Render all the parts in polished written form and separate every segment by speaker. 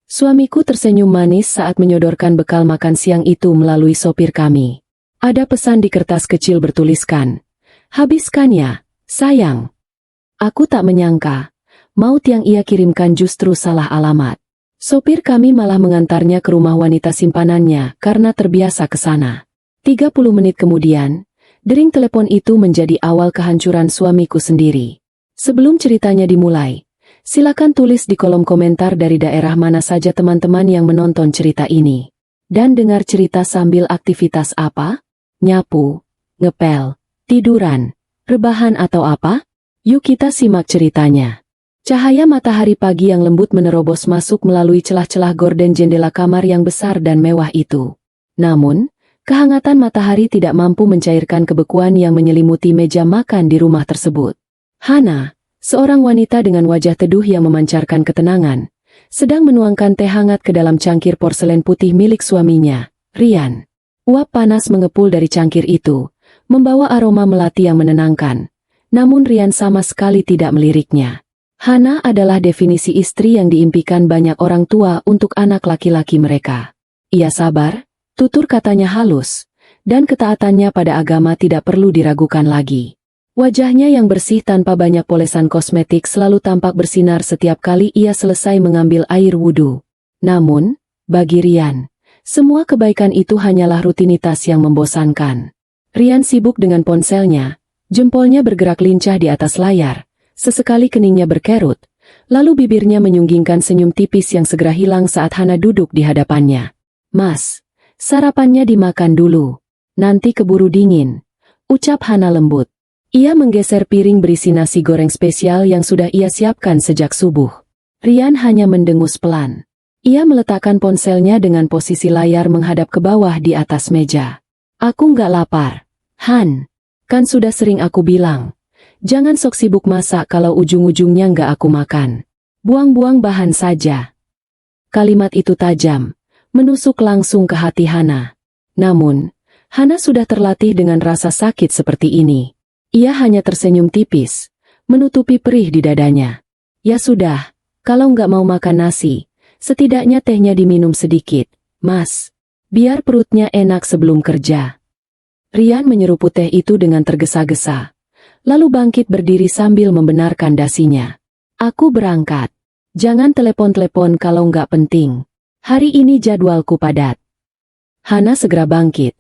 Speaker 1: Suamiku tersenyum manis saat menyodorkan bekal makan siang itu melalui sopir kami. Ada pesan di kertas kecil bertuliskan, "Habiskan ya, sayang." Aku tak menyangka, maut yang ia kirimkan justru salah alamat. Sopir kami malah mengantarnya ke rumah wanita simpanannya karena terbiasa ke sana. 30 menit kemudian, dering telepon itu menjadi awal kehancuran suamiku sendiri. Sebelum ceritanya dimulai, silakan tulis di kolom komentar dari daerah mana saja teman-teman yang menonton cerita ini. Dan dengar cerita sambil aktivitas apa? Nyapu, ngepel, tiduran, rebahan atau apa? Yuk kita simak ceritanya. Cahaya matahari pagi yang lembut menerobos masuk melalui celah-celah gorden jendela kamar yang besar dan mewah itu. Namun, kehangatan matahari tidak mampu mencairkan kebekuan yang menyelimuti meja makan di rumah tersebut. Hana, seorang wanita dengan wajah teduh yang memancarkan ketenangan, sedang menuangkan teh hangat ke dalam cangkir porselen putih milik suaminya, Rian. Uap panas mengepul dari cangkir itu, membawa aroma melati yang menenangkan. Namun Rian sama sekali tidak meliriknya. Hana adalah definisi istri yang diimpikan banyak orang tua untuk anak laki-laki mereka. Ia sabar, tutur katanya halus, dan ketaatannya pada agama tidak perlu diragukan lagi. Wajahnya yang bersih tanpa banyak polesan kosmetik selalu tampak bersinar setiap kali ia selesai mengambil air wudhu. Namun, bagi Rian, semua kebaikan itu hanyalah rutinitas yang membosankan. Rian sibuk dengan ponselnya, jempolnya bergerak lincah di atas layar, sesekali keningnya berkerut, lalu bibirnya menyunggingkan senyum tipis yang segera hilang saat Hana duduk di hadapannya. "Mas, sarapannya dimakan dulu, nanti keburu dingin," ucap Hana lembut. Ia menggeser piring berisi nasi goreng spesial yang sudah ia siapkan sejak subuh. Rian hanya mendengus pelan. Ia meletakkan ponselnya dengan posisi layar menghadap ke bawah di atas meja. "Aku nggak lapar, Han. Kan sudah sering aku bilang. Jangan sok sibuk masak kalau ujung-ujungnya nggak aku makan. Buang-buang bahan saja." Kalimat itu tajam, menusuk langsung ke hati Hana. Namun, Hana sudah terlatih dengan rasa sakit seperti ini. Ia hanya tersenyum tipis, menutupi perih di dadanya. "Ya sudah, kalau nggak mau makan nasi, setidaknya tehnya diminum sedikit, Mas. Biar perutnya enak sebelum kerja." Rian menyeruput teh itu dengan tergesa-gesa, lalu bangkit berdiri sambil membenarkan dasinya. "Aku berangkat. Jangan telepon-telepon kalau nggak penting. Hari ini jadwalku padat." Hana segera bangkit,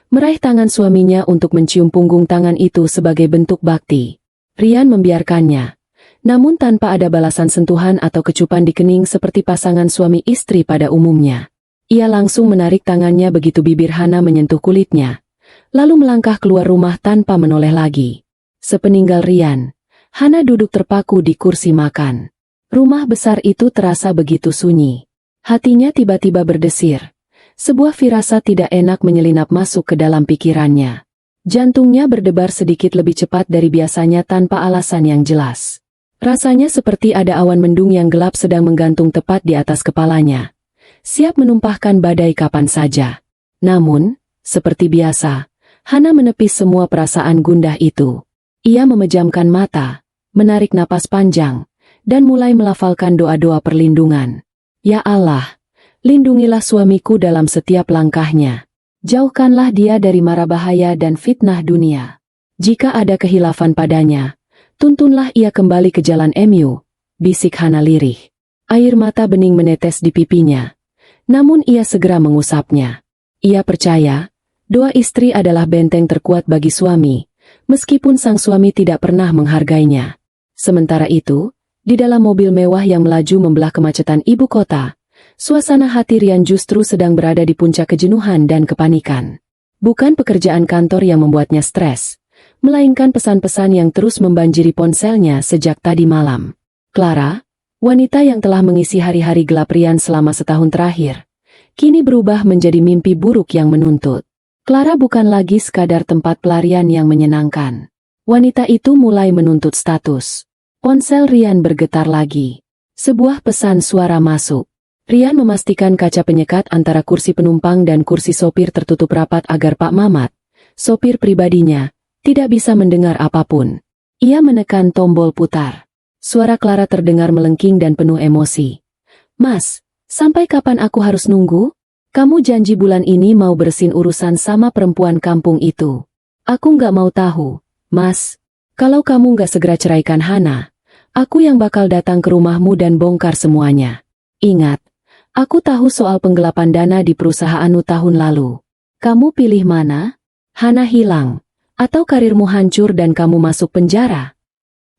Speaker 1: meraih tangan suaminya untuk mencium punggung tangan itu sebagai bentuk bakti. Rian membiarkannya, namun tanpa ada balasan sentuhan atau kecupan di kening seperti pasangan suami istri pada umumnya. Ia langsung menarik tangannya begitu bibir Hana menyentuh kulitnya, lalu melangkah keluar rumah tanpa menoleh lagi. Sepeninggal Rian, Hana duduk terpaku di kursi makan. Rumah besar itu terasa begitu sunyi. Hatinya tiba-tiba berdesir. Sebuah firasat tidak enak menyelinap masuk ke dalam pikirannya. Jantungnya berdebar sedikit lebih cepat dari biasanya tanpa alasan yang jelas. Rasanya seperti ada awan mendung yang gelap sedang menggantung tepat di atas kepalanya, siap menumpahkan badai kapan saja. Namun, seperti biasa, Hana menepis semua perasaan gundah itu. Ia memejamkan mata, menarik napas panjang, dan mulai melafalkan doa-doa perlindungan. "Ya Allah, lindungilah suamiku dalam setiap langkahnya. Jauhkanlah dia dari mara bahaya dan fitnah dunia. Jika ada kehilafan padanya, tuntunlah ia kembali ke jalan MU," bisik Hana lirih. Air mata bening menetes di pipinya. Namun ia segera mengusapnya. Ia percaya, doa istri adalah benteng terkuat bagi suami, meskipun sang suami tidak pernah menghargainya. Sementara itu, di dalam mobil mewah yang melaju membelah kemacetan ibu kota, suasana hati Rian justru sedang berada di puncak kejenuhan dan kepanikan. Bukan pekerjaan kantor yang membuatnya stres, melainkan pesan-pesan yang terus membanjiri ponselnya sejak tadi malam. Clara, wanita yang telah mengisi hari-hari gelap Rian selama setahun terakhir, kini berubah menjadi mimpi buruk yang menuntut. Clara bukan lagi sekadar tempat pelarian yang menyenangkan. Wanita itu mulai menuntut status. Ponsel Rian bergetar lagi. Sebuah pesan suara masuk. Rian memastikan kaca penyekat antara kursi penumpang dan kursi sopir tertutup rapat agar Pak Mamat, sopir pribadinya, tidak bisa mendengar apapun. Ia menekan tombol putar. Suara Clara terdengar melengking dan penuh emosi. "Mas, Sampai kapan aku harus nunggu? Kamu janji bulan ini mau bersihin urusan sama perempuan kampung itu. Aku nggak mau tahu, Mas. Kalau kamu nggak segera ceraikan Hana, aku yang bakal datang ke rumahmu dan bongkar semuanya. Ingat, aku tahu soal penggelapan dana di perusahaanmu tahun lalu. Kamu pilih mana? Hana hilang, atau karirmu hancur dan kamu masuk penjara?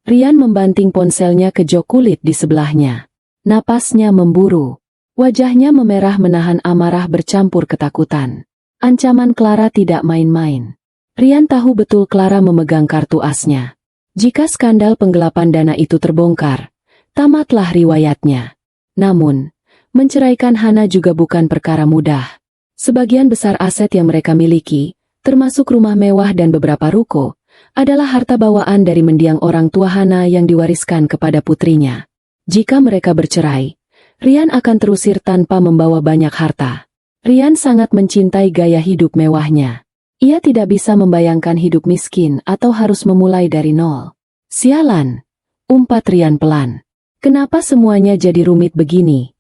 Speaker 1: Rian membanting ponselnya ke jok kulit di sebelahnya. Napasnya memburu. Wajahnya memerah menahan amarah bercampur ketakutan. Ancaman Clara tidak main-main. Rian tahu betul Clara memegang kartu asnya. Jika skandal penggelapan dana itu terbongkar, tamatlah riwayatnya. Namun, menceraikan Hana juga bukan perkara mudah. Sebagian besar aset yang mereka miliki, termasuk rumah mewah dan beberapa ruko, adalah harta bawaan dari mendiang orang tua Hana yang diwariskan kepada putrinya. Jika mereka bercerai, Rian akan terusir tanpa membawa banyak harta. Rian sangat mencintai gaya hidup mewahnya. Ia tidak bisa membayangkan hidup miskin atau harus memulai dari nol. Sialan, umpat Rian pelan. Kenapa semuanya jadi rumit begini?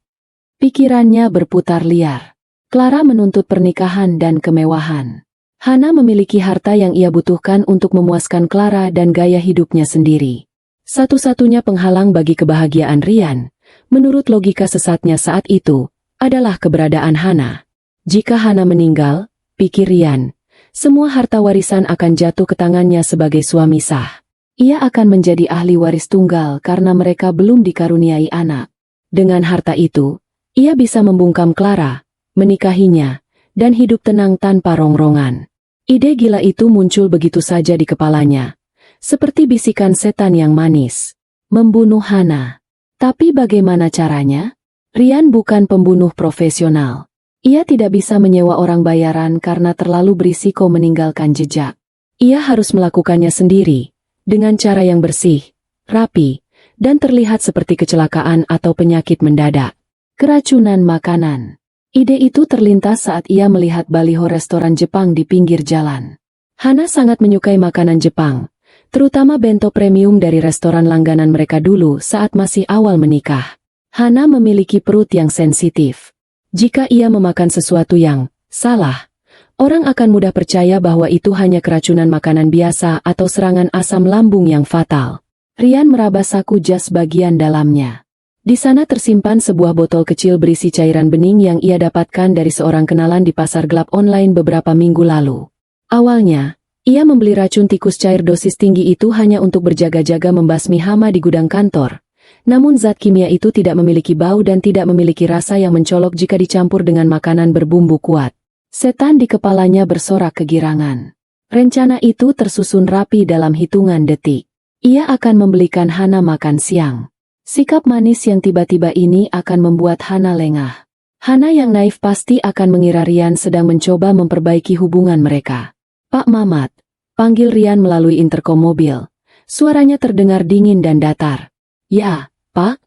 Speaker 1: Pikirannya berputar liar. Clara menuntut pernikahan dan kemewahan. Hana memiliki harta yang ia butuhkan untuk memuaskan Clara dan gaya hidupnya sendiri. Satu-satunya penghalang bagi kebahagiaan Rian, menurut logika sesatnya saat itu, adalah keberadaan Hana. Jika Hana meninggal, pikir Rian, semua harta warisan akan jatuh ke tangannya sebagai suami sah. Ia akan menjadi ahli waris tunggal karena mereka belum dikaruniai anak. Dengan harta itu, ia bisa membungkam Clara, menikahinya, dan hidup tenang tanpa rongrongan. Ide gila itu muncul begitu saja di kepalanya, seperti bisikan setan yang manis. Membunuh Hana. Tapi bagaimana caranya? Rian bukan pembunuh profesional. Ia tidak bisa menyewa orang bayaran karena terlalu berisiko meninggalkan jejak. Ia harus melakukannya sendiri, dengan cara yang bersih, rapi, dan terlihat seperti kecelakaan atau penyakit mendadak. Keracunan makanan. Ide itu terlintas saat ia melihat baliho restoran Jepang di pinggir jalan. Hana sangat menyukai makanan Jepang, terutama bento premium dari restoran langganan mereka dulu saat masih awal menikah. Hana memiliki perut yang sensitif. Jika ia memakan sesuatu yang salah, orang akan mudah percaya bahwa itu hanya keracunan makanan biasa atau serangan asam lambung yang fatal. Rian meraba saku jas bagian dalamnya. Di sana tersimpan sebuah botol kecil berisi cairan bening yang ia dapatkan dari seorang kenalan di pasar gelap online beberapa minggu lalu. Awalnya, ia membeli racun tikus cair dosis tinggi itu hanya untuk berjaga-jaga membasmi hama di gudang kantor. Namun zat kimia itu tidak memiliki bau dan tidak memiliki rasa yang mencolok jika dicampur dengan makanan berbumbu kuat. Setan di kepalanya bersorak kegirangan. Rencana itu tersusun rapi dalam hitungan detik. Ia akan membelikan Hana makan siang. Sikap manis yang tiba-tiba ini akan membuat Hana lengah. Hana yang naif pasti akan mengira Rian sedang mencoba memperbaiki hubungan mereka. Pak Mamat, panggil Rian melalui interkom mobil. Suaranya terdengar dingin dan datar. Ya, Pak.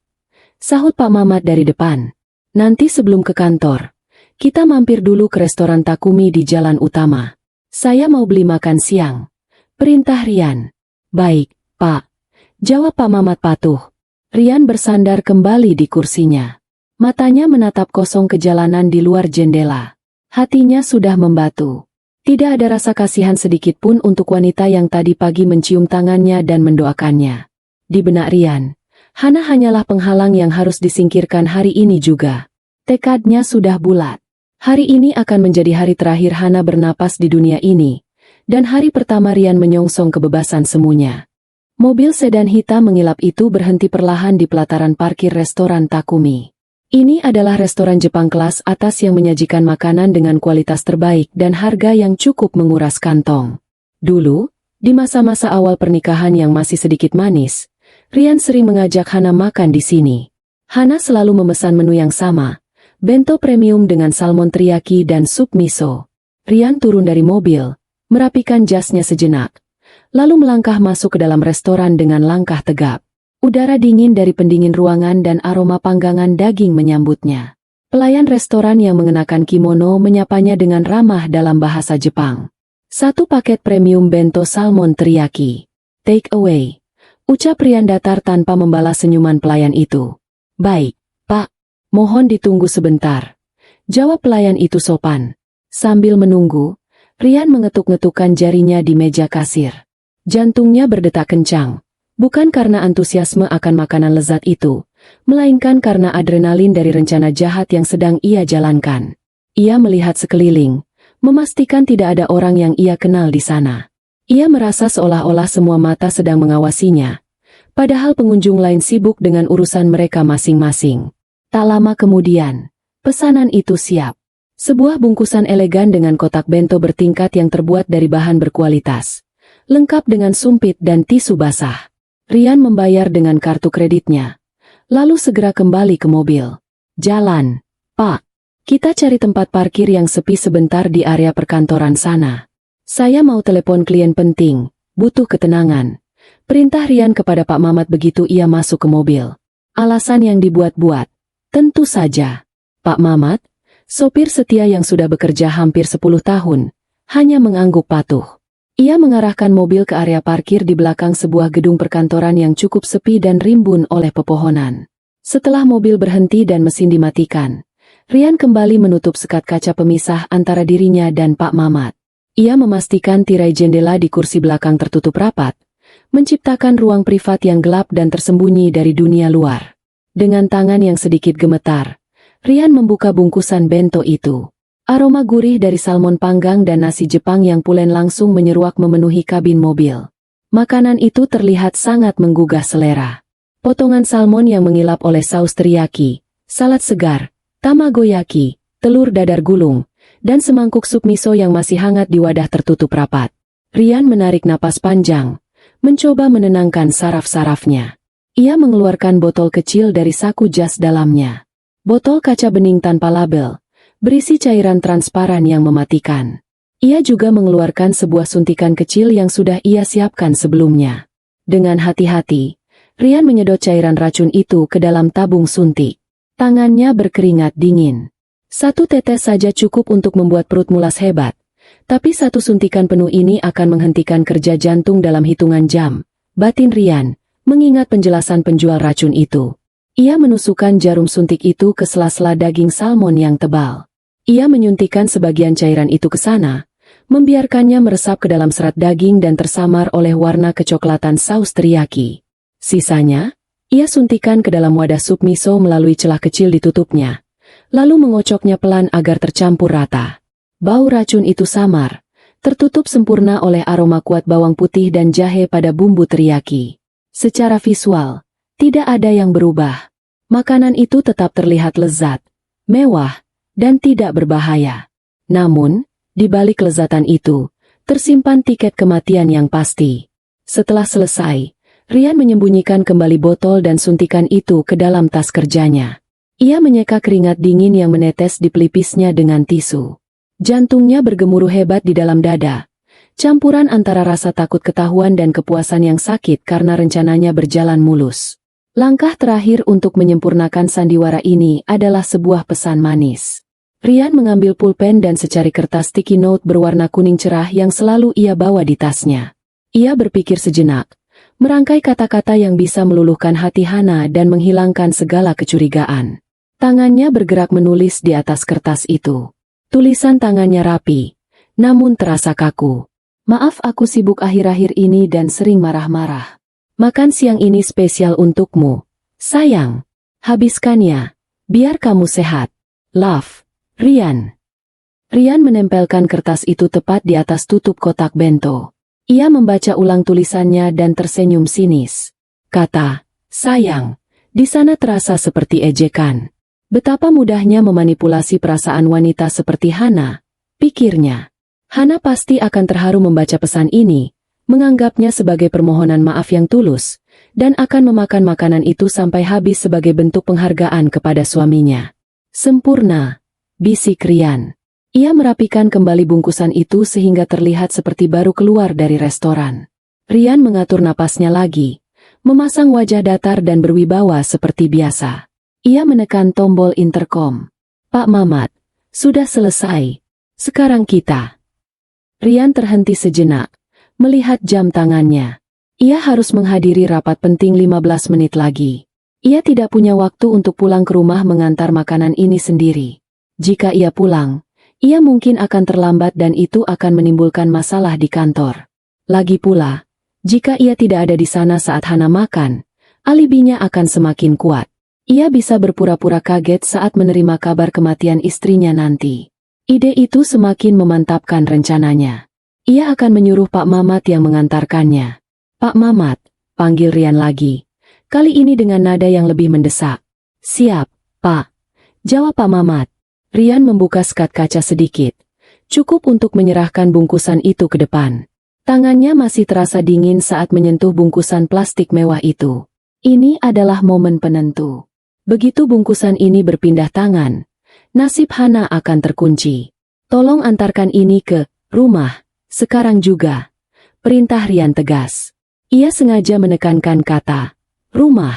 Speaker 1: Sahut Pak Mamat dari depan. Nanti sebelum ke kantor, kita mampir dulu ke restoran Takumi di jalan utama. Saya mau beli makan siang. Perintah Rian. Baik, Pak. Jawab Pak Mamat patuh. Rian bersandar kembali di kursinya. Matanya menatap kosong ke jalanan di luar jendela. Hatinya sudah membatu. Tidak ada rasa kasihan sedikit pun untuk wanita yang tadi pagi mencium tangannya dan mendoakannya. Di benak Rian, Hana hanyalah penghalang yang harus disingkirkan hari ini juga. Tekadnya sudah bulat. Hari ini akan menjadi hari terakhir Hana bernapas di dunia ini, dan hari pertama Rian menyongsong kebebasan semuanya. Mobil sedan hitam mengilap itu berhenti perlahan di pelataran parkir restoran Takumi. Ini adalah restoran Jepang kelas atas yang menyajikan makanan dengan kualitas terbaik dan harga yang cukup menguras kantong. Dulu, di masa-masa awal pernikahan yang masih sedikit manis, Rian sering mengajak Hana makan di sini. Hana selalu memesan menu yang sama, bento premium dengan salmon teriyaki dan sup miso. Rian turun dari mobil, merapikan jasnya sejenak, lalu melangkah masuk ke dalam restoran dengan langkah tegap. Udara dingin dari pendingin ruangan dan aroma panggangan daging menyambutnya. Pelayan restoran yang mengenakan kimono menyapanya dengan ramah dalam bahasa Jepang. 1 paket premium bento salmon teriyaki. Take away. Ucap Rian datar tanpa membalas senyuman pelayan itu. Baik, Pak. Mohon ditunggu sebentar, jawab pelayan itu sopan. Sambil menunggu, Rian mengetuk-ngetukkan jarinya di meja kasir. Jantungnya berdetak kencang, bukan karena antusiasme akan makanan lezat itu, melainkan karena adrenalin dari rencana jahat yang sedang ia jalankan. Ia melihat sekeliling, memastikan tidak ada orang yang ia kenal di sana. Ia merasa seolah-olah semua mata sedang mengawasinya, padahal pengunjung lain sibuk dengan urusan mereka masing-masing. Tak lama kemudian, pesanan itu siap. Sebuah bungkusan elegan dengan kotak bento bertingkat yang terbuat dari bahan berkualitas, lengkap dengan sumpit dan tisu basah. Rian membayar dengan kartu kreditnya, lalu segera kembali ke mobil. Jalan, Pak. Kita cari tempat parkir yang sepi sebentar di area perkantoran sana. Saya mau telepon klien penting, butuh ketenangan. Perintah Rian kepada Pak Mamat begitu ia masuk ke mobil. Alasan yang dibuat-buat. Tentu saja, Pak Mamat, sopir setia yang sudah bekerja hampir 10 tahun, hanya mengangguk patuh. Ia mengarahkan mobil ke area parkir di belakang sebuah gedung perkantoran yang cukup sepi dan rimbun oleh pepohonan. Setelah mobil berhenti dan mesin dimatikan, Rian kembali menutup sekat kaca pemisah antara dirinya dan Pak Mamat. Ia memastikan tirai jendela di kursi belakang tertutup rapat, menciptakan ruang privat yang gelap dan tersembunyi dari dunia luar. Dengan tangan yang sedikit gemetar, Rian membuka bungkusan bento itu. Aroma gurih dari salmon panggang dan nasi Jepang yang pulen langsung menyeruak memenuhi kabin mobil. Makanan itu terlihat sangat menggugah selera. Potongan salmon yang mengilap oleh saus teriyaki, salad segar, tamagoyaki, telur dadar gulung, dan semangkuk sup miso yang masih hangat di wadah tertutup rapat. Rian menarik napas panjang, mencoba menenangkan saraf-sarafnya. Ia mengeluarkan botol kecil dari saku jas dalamnya. Botol kaca bening tanpa label, berisi cairan transparan yang mematikan. Ia juga mengeluarkan sebuah suntikan kecil yang sudah ia siapkan sebelumnya. Dengan hati-hati, Rian menyedot cairan racun itu ke dalam tabung suntik. Tangannya berkeringat dingin. Satu tetes saja cukup untuk membuat perut mulas hebat, tapi satu suntikan penuh ini akan menghentikan kerja jantung dalam hitungan jam. Batin Rian mengingat penjelasan penjual racun itu. Ia menusukkan jarum suntik itu ke sela-sela daging salmon yang tebal. Ia menyuntikkan sebagian cairan itu ke sana, membiarkannya meresap ke dalam serat daging dan tersamar oleh warna kecoklatan saus teriyaki. Sisanya, ia suntikkan ke dalam wadah sup miso melalui celah kecil di tutupnya, lalu mengocoknya pelan agar tercampur rata. Bau racun itu samar, tertutup sempurna oleh aroma kuat bawang putih dan jahe pada bumbu teriyaki. Secara visual, tidak ada yang berubah. Makanan itu tetap terlihat lezat, mewah, dan tidak berbahaya. Namun, di balik kelezatan itu, tersimpan tiket kematian yang pasti. Setelah selesai, Rian menyembunyikan kembali botol dan suntikan itu ke dalam tas kerjanya. Ia menyeka keringat dingin yang menetes di pelipisnya dengan tisu. Jantungnya bergemuruh hebat di dalam dada. Campuran antara rasa takut ketahuan dan kepuasan yang sakit karena rencananya berjalan mulus. Langkah terakhir untuk menyempurnakan sandiwara ini adalah sebuah pesan manis. Rian mengambil pulpen dan secari kertas sticky note berwarna kuning cerah yang selalu ia bawa di tasnya. Ia berpikir sejenak, merangkai kata-kata yang bisa meluluhkan hati Hana dan menghilangkan segala kecurigaan. Tangannya bergerak menulis di atas kertas itu. Tulisan tangannya rapi, namun terasa kaku. Maaf aku sibuk akhir-akhir ini dan sering marah-marah. Makan siang ini spesial untukmu, sayang. Habiskannya, biar kamu sehat. Love, Rian. Rian menempelkan kertas itu tepat di atas tutup kotak bento. Ia membaca ulang tulisannya dan tersenyum sinis. Kata, sayang, di sana terasa seperti ejekan. Betapa mudahnya memanipulasi perasaan wanita seperti Hana, pikirnya. Hana pasti akan terharu membaca pesan ini, menganggapnya sebagai permohonan maaf yang tulus, dan akan memakan makanan itu sampai habis sebagai bentuk penghargaan kepada suaminya. Sempurna, bisik Rian. Ia merapikan kembali bungkusan itu sehingga terlihat seperti baru keluar dari restoran. Rian mengatur napasnya lagi, memasang wajah datar dan berwibawa seperti biasa. Ia menekan tombol interkom. Pak Mamat, sudah selesai. Sekarang kita. Rian terhenti sejenak, melihat jam tangannya. Ia harus menghadiri rapat penting 15 menit lagi. Ia tidak punya waktu untuk pulang ke rumah mengantar makanan ini sendiri. Jika ia pulang, ia mungkin akan terlambat dan itu akan menimbulkan masalah di kantor. Lagi pula, jika ia tidak ada di sana saat Hana makan, alibinya akan semakin kuat. Ia bisa berpura-pura kaget saat menerima kabar kematian istrinya nanti. Ide itu semakin memantapkan rencananya. Ia akan menyuruh Pak Mamat yang mengantarkannya. "Pak Mamat," panggil Rian lagi. Kali ini dengan nada yang lebih mendesak. "Siap, Pak," jawab Pak Mamat. Rian membuka skat kaca sedikit. Cukup untuk menyerahkan bungkusan itu ke depan. Tangannya masih terasa dingin saat menyentuh bungkusan plastik mewah itu. Ini adalah momen penentu. Begitu bungkusan ini berpindah tangan, nasib Hana akan terkunci. "Tolong antarkan ini ke rumah, sekarang juga," perintah Rian tegas. Ia sengaja menekankan kata rumah.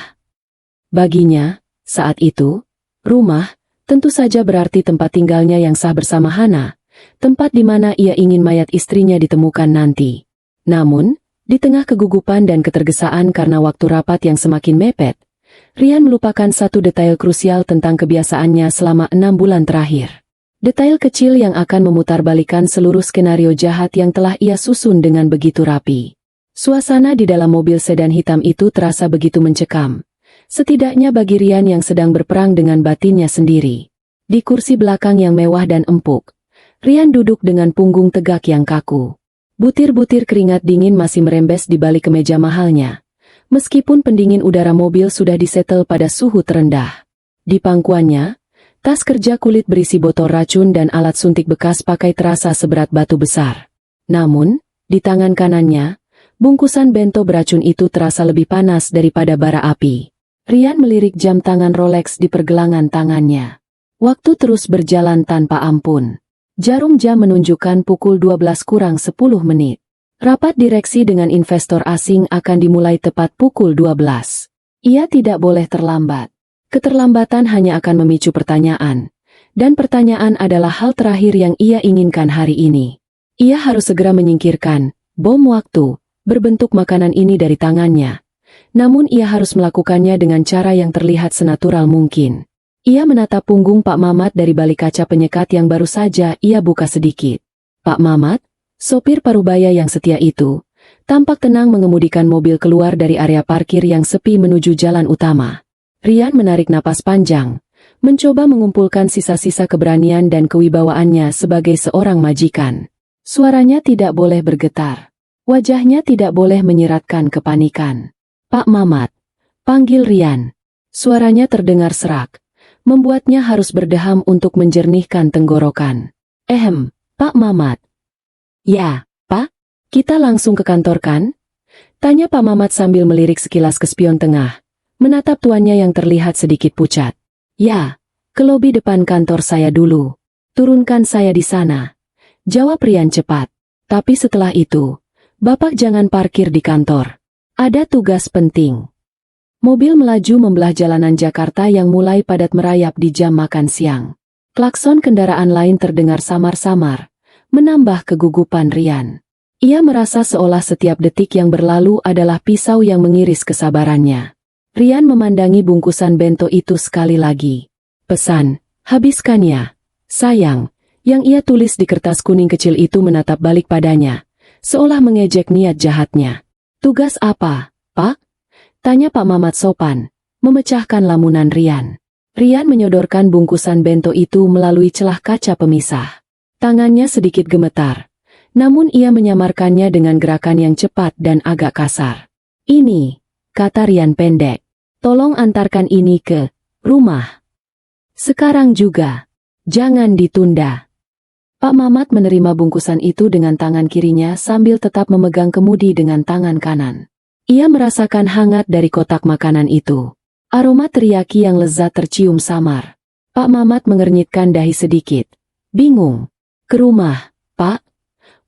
Speaker 1: Baginya, saat itu, rumah tentu saja berarti tempat tinggalnya yang sah bersama Hana, tempat di mana ia ingin mayat istrinya ditemukan nanti. Namun, di tengah kegugupan dan ketergesaan karena waktu rapat yang semakin mepet, Rian melupakan satu detail krusial tentang kebiasaannya selama 6 bulan terakhir. Detail kecil yang akan memutarbalikan seluruh skenario jahat yang telah ia susun dengan begitu rapi. Suasana di dalam mobil sedan hitam itu terasa begitu mencekam. Setidaknya bagi Rian yang sedang berperang dengan batinnya sendiri. Di kursi belakang yang mewah dan empuk, Rian duduk dengan punggung tegak yang kaku. Butir-butir keringat dingin masih merembes di balik kemeja mahalnya. Meskipun pendingin udara mobil sudah disetel pada suhu terendah. Di pangkuannya, tas kerja kulit berisi botol racun dan alat suntik bekas pakai terasa seberat batu besar. Namun, di tangan kanannya, bungkusan bento beracun itu terasa lebih panas daripada bara api. Rian melirik jam tangan Rolex di pergelangan tangannya. Waktu terus berjalan tanpa ampun. Jarum jam menunjukkan pukul 12 kurang 10 menit. Rapat direksi dengan investor asing akan dimulai tepat pukul 12. Ia tidak boleh terlambat. Keterlambatan hanya akan memicu pertanyaan. Dan pertanyaan adalah hal terakhir yang ia inginkan hari ini. Ia harus segera menyingkirkan bom waktu berbentuk makanan ini dari tangannya. Namun ia harus melakukannya dengan cara yang terlihat senatural mungkin. Ia menatap punggung Pak Mamat dari balik kaca penyekat yang baru saja ia buka sedikit. Pak Mamat, sopir parubaya yang setia itu, tampak tenang mengemudikan mobil keluar dari area parkir yang sepi menuju jalan utama. Rian menarik napas panjang, mencoba mengumpulkan sisa-sisa keberanian dan kewibawaannya sebagai seorang majikan. Suaranya tidak boleh bergetar. Wajahnya tidak boleh menyiratkan kepanikan. "Pak Mamat," panggil Rian. Suaranya terdengar serak, membuatnya harus berdeham untuk menjernihkan tenggorokan. Pak Mamat." "Ya, Pak, kita langsung ke kantor kan?" tanya Pak Mamat sambil melirik sekilas ke spion tengah, menatap tuannya yang terlihat sedikit pucat. "Ya, ke lobi depan kantor saya dulu. Turunkan saya di sana," jawab Rian cepat. "Tapi setelah itu, Bapak jangan parkir di kantor. Ada tugas penting." Mobil melaju membelah jalanan Jakarta yang mulai padat merayap di jam makan siang. Klakson kendaraan lain terdengar samar-samar, menambah kegugupan Rian. Ia merasa seolah setiap detik yang berlalu adalah pisau yang mengiris kesabarannya. Rian memandangi bungkusan bento itu sekali lagi. Pesan, "Habiskan ya, sayang," yang ia tulis di kertas kuning kecil itu menatap balik padanya, seolah mengejek niat jahatnya. "Tugas apa, Pak?" tanya Pak Mamat sopan, memecahkan lamunan Rian. Rian menyodorkan bungkusan bento itu melalui celah kaca pemisah. Tangannya sedikit gemetar, namun ia menyamarkannya dengan gerakan yang cepat dan agak kasar. "Ini," kata Rian pendek, "tolong antarkan ini ke rumah. Sekarang juga. Jangan ditunda." Pak Mamat menerima bungkusan itu dengan tangan kirinya sambil tetap memegang kemudi dengan tangan kanan. Ia merasakan hangat dari kotak makanan itu. Aroma teriyaki yang lezat tercium samar. Pak Mamat mengernyitkan dahi sedikit. "Bingung. Ke rumah, Pak?"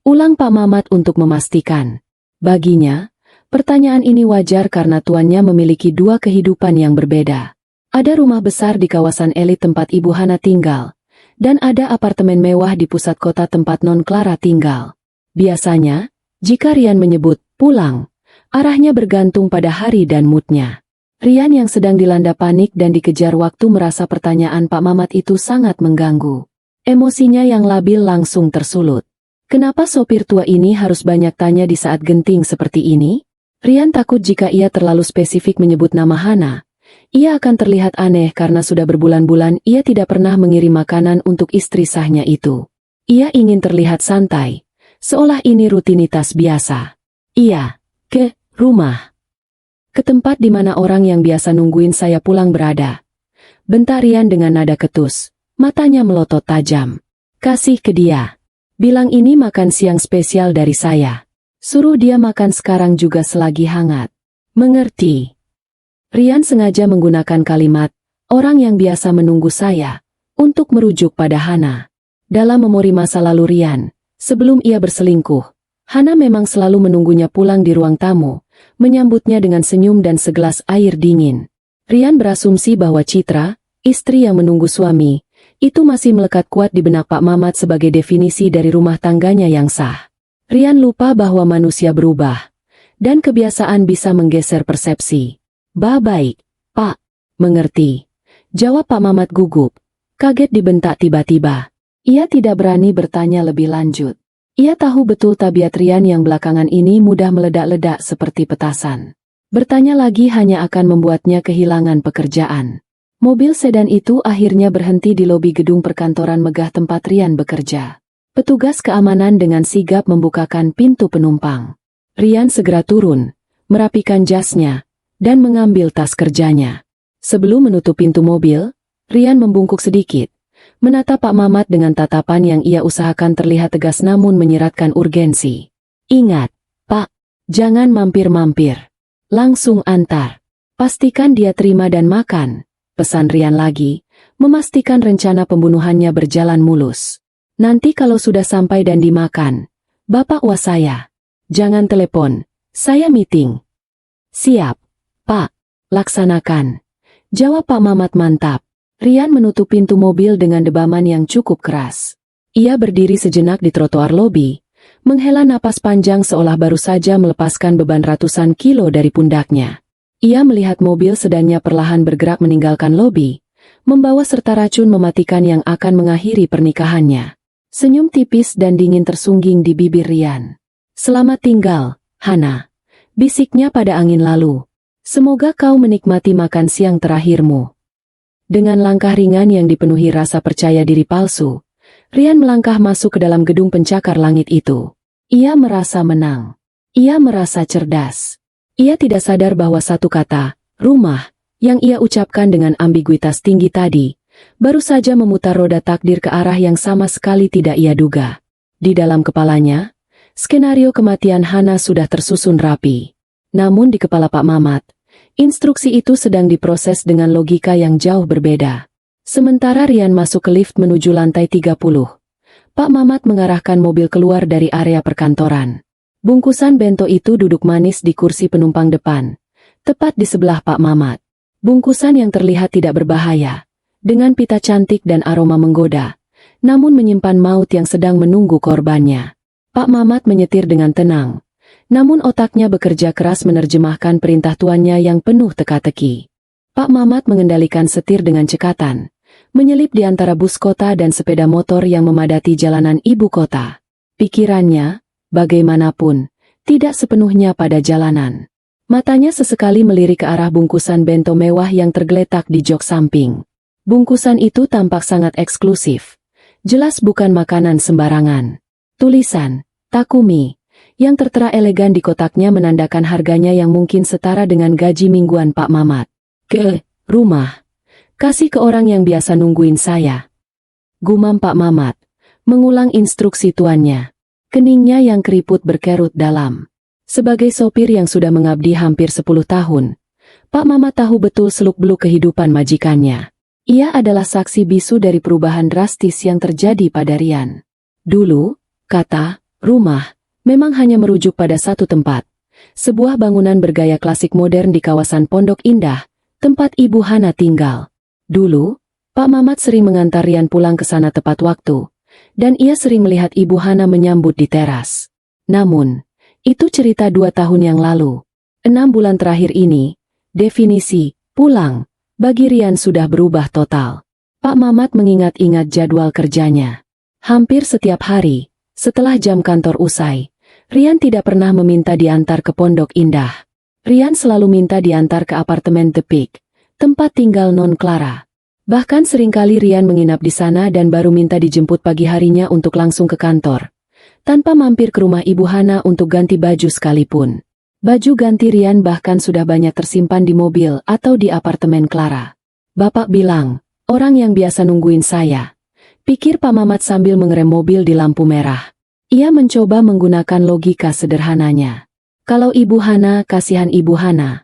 Speaker 1: ulang Pak Mamat untuk memastikan. Baginya, pertanyaan ini wajar karena tuannya memiliki dua kehidupan yang berbeda. Ada rumah besar di kawasan elit tempat Ibu Hana tinggal, dan ada apartemen mewah di pusat kota tempat Non Clara tinggal. Biasanya, jika Rian menyebut pulang, arahnya bergantung pada hari dan moodnya. Rian yang sedang dilanda panik dan dikejar waktu merasa pertanyaan Pak Mamat itu sangat mengganggu. Emosinya yang labil langsung tersulut. Kenapa sopir tua ini harus banyak tanya di saat genting seperti ini? Rian takut jika ia terlalu spesifik menyebut nama Hana. Ia akan terlihat aneh karena sudah berbulan-bulan ia tidak pernah mengirim makanan untuk istri sahnya itu. Ia ingin terlihat santai, seolah ini rutinitas biasa. Ia ke rumah. Ke tempat di mana orang yang biasa nungguin saya pulang berada. Bentar Rian dengan nada ketus, matanya melotot tajam. Kasih ke dia. Bilang ini makan siang spesial dari saya. Suruh dia makan sekarang juga selagi hangat. Mengerti? Rian sengaja menggunakan kalimat, orang yang biasa menunggu saya, untuk merujuk pada Hana. Dalam memori masa lalu Rian, sebelum ia berselingkuh, Hana memang selalu menunggunya pulang di ruang tamu, menyambutnya dengan senyum dan segelas air dingin. Rian berasumsi bahwa Citra, istri yang menunggu suami, itu masih melekat kuat di benak Pak Mamat sebagai definisi dari rumah tangganya yang sah. Rian lupa bahwa manusia berubah, dan kebiasaan bisa menggeser persepsi. Baik, Pak. Mengerti. Jawab Pak Mamat gugup. Kaget dibentak tiba-tiba. Ia tidak berani bertanya lebih lanjut. Ia tahu betul tabiat Rian yang belakangan ini mudah meledak-ledak seperti petasan. Bertanya lagi hanya akan membuatnya kehilangan pekerjaan. Mobil sedan itu akhirnya berhenti di lobi gedung perkantoran megah tempat Rian bekerja. Petugas keamanan dengan sigap membukakan pintu penumpang. Rian segera turun, merapikan jasnya, dan mengambil tas kerjanya. Sebelum menutup pintu mobil, Rian membungkuk sedikit, menatap Pak Mamat dengan tatapan yang ia usahakan terlihat tegas namun menyiratkan urgensi. Ingat, Pak, jangan mampir-mampir. Langsung antar. Pastikan dia terima dan makan, pesan Rian lagi, memastikan rencana pembunuhannya berjalan mulus. Nanti kalau sudah sampai dan dimakan, Bapak was saya. Jangan telepon, saya meeting. Siap, Pak, laksanakan. Jawab Pak Mamat mantap. Rian menutup pintu mobil dengan debaman yang cukup keras. Ia berdiri sejenak di trotoar lobi, menghela napas panjang seolah baru saja melepaskan beban ratusan kilo dari pundaknya. Ia melihat mobil sedannya perlahan bergerak meninggalkan lobi, membawa serta racun mematikan yang akan mengakhiri pernikahannya. Senyum tipis dan dingin tersungging di bibir Rian. Selamat tinggal, Hana. Bisiknya pada angin lalu. Semoga kau menikmati makan siang terakhirmu. Dengan langkah ringan yang dipenuhi rasa percaya diri palsu, Rian melangkah masuk ke dalam gedung pencakar langit itu. Ia merasa menang. Ia merasa cerdas. Ia tidak sadar bahwa satu kata, rumah, yang ia ucapkan dengan ambiguitas tinggi tadi, baru saja memutar roda takdir ke arah yang sama sekali tidak ia duga. Di dalam kepalanya, skenario kematian Hana sudah tersusun rapi. Namun di kepala Pak Mamat, instruksi itu sedang diproses dengan logika yang jauh berbeda. Sementara Rian masuk ke lift menuju lantai 30, Pak Mamat mengarahkan mobil keluar dari area perkantoran. Bungkusan bento itu duduk manis di kursi penumpang depan, tepat di sebelah Pak Mamat. Bungkusan yang terlihat tidak berbahaya, dengan pita cantik dan aroma menggoda, namun menyimpan maut yang sedang menunggu korbannya. Pak Mamat menyetir dengan tenang, namun otaknya bekerja keras menerjemahkan perintah tuannya yang penuh teka-teki. Pak Mamat mengendalikan setir dengan cekatan, menyelip di antara bus kota dan sepeda motor yang memadati jalanan ibu kota. Pikirannya, bagaimanapun, tidak sepenuhnya pada jalanan. Matanya sesekali melirik ke arah bungkusan bento mewah yang tergeletak di jok samping. Bungkusan itu tampak sangat eksklusif. Jelas bukan makanan sembarangan. Tulisan, Takumi, yang tertera elegan di kotaknya menandakan harganya yang mungkin setara dengan gaji mingguan Pak Mamat. Ke rumah. Kasih ke orang yang biasa nungguin saya. Gumam Pak Mamat, mengulang instruksi tuannya. Keningnya yang keriput berkerut dalam. Sebagai sopir yang sudah mengabdi hampir 10 tahun, Pak Mamat tahu betul seluk-beluk kehidupan majikannya. Ia adalah saksi bisu dari perubahan drastis yang terjadi pada Rian. Dulu, kata, rumah, memang hanya merujuk pada satu tempat. Sebuah bangunan bergaya klasik modern di kawasan Pondok Indah, tempat Ibu Hana tinggal. Dulu, Pak Mamat sering mengantar Rian pulang ke sana tepat waktu, dan ia sering melihat Ibu Hana menyambut di teras. Namun, itu cerita 2 tahun yang lalu. 6 bulan terakhir ini, Definisi pulang bagi Rian sudah berubah total. Pak Mamat mengingat-ingat jadwal kerjanya. Hampir setiap hari, setelah jam kantor usai, Rian tidak pernah meminta diantar ke Pondok Indah. Rian selalu minta diantar ke apartemen The Peak, tempat tinggal Non Clara. Bahkan seringkali Rian menginap di sana dan baru minta dijemput pagi harinya untuk langsung ke kantor, tanpa mampir ke rumah Ibu Hana untuk ganti baju sekalipun. Baju ganti Rian bahkan sudah banyak tersimpan di mobil atau di apartemen Clara. Bapak bilang, orang yang biasa nungguin saya, pikir Pak Mamat sambil mengerem mobil di lampu merah. Ia mencoba menggunakan logika sederhananya. Kalau Ibu Hana, kasihan Ibu Hana.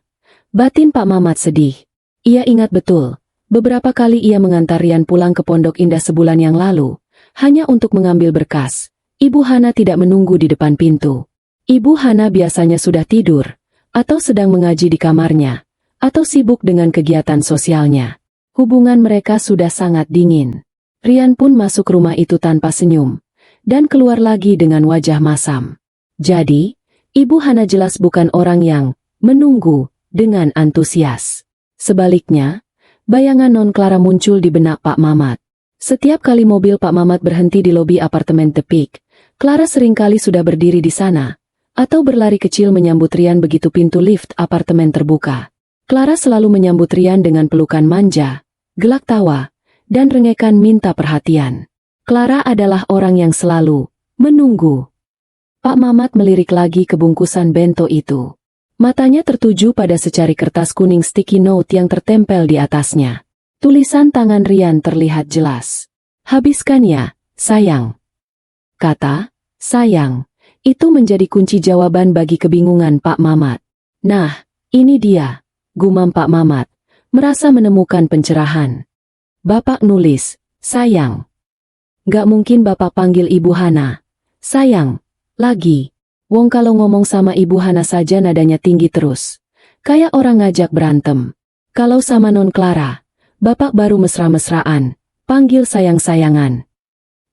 Speaker 1: Batin Pak Mamat sedih. Ia ingat betul, beberapa kali ia mengantar Rian pulang ke Pondok Indah sebulan yang lalu, hanya untuk mengambil berkas. Ibu Hana tidak menunggu di depan pintu. Ibu Hana biasanya sudah tidur, atau sedang mengaji di kamarnya, atau sibuk dengan kegiatan sosialnya. Hubungan mereka sudah sangat dingin. Rian pun masuk rumah itu tanpa senyum, dan keluar lagi dengan wajah masam. Jadi, Ibu Hana jelas bukan orang yang menunggu dengan antusias. Sebaliknya, bayangan Non Clara muncul di benak Pak Mamat. Setiap kali mobil Pak Mamat berhenti di lobi apartemen The Peak, Clara seringkali sudah berdiri di sana, atau berlari kecil menyambut Rian begitu pintu lift apartemen terbuka. Clara selalu menyambut Rian dengan pelukan manja, gelak tawa, dan rengekan minta perhatian. Clara adalah orang yang selalu menunggu. Pak Mamat melirik lagi ke bungkusan bento itu. Matanya tertuju pada secari kertas kuning sticky note yang tertempel di atasnya. Tulisan tangan Rian terlihat jelas. "Habiskan ya, sayang." Kata sayang itu menjadi kunci jawaban bagi kebingungan Pak Mamat. "Nah, ini dia," gumam Pak Mamat, merasa menemukan pencerahan. "Bapak nulis, sayang. Gak mungkin Bapak panggil Ibu Hana, sayang, lagi. Wong kalau ngomong sama Ibu Hana saja nadanya tinggi terus. Kayak orang ngajak berantem. Kalau sama Non Clara, Bapak baru mesra-mesraan, panggil sayang-sayangan."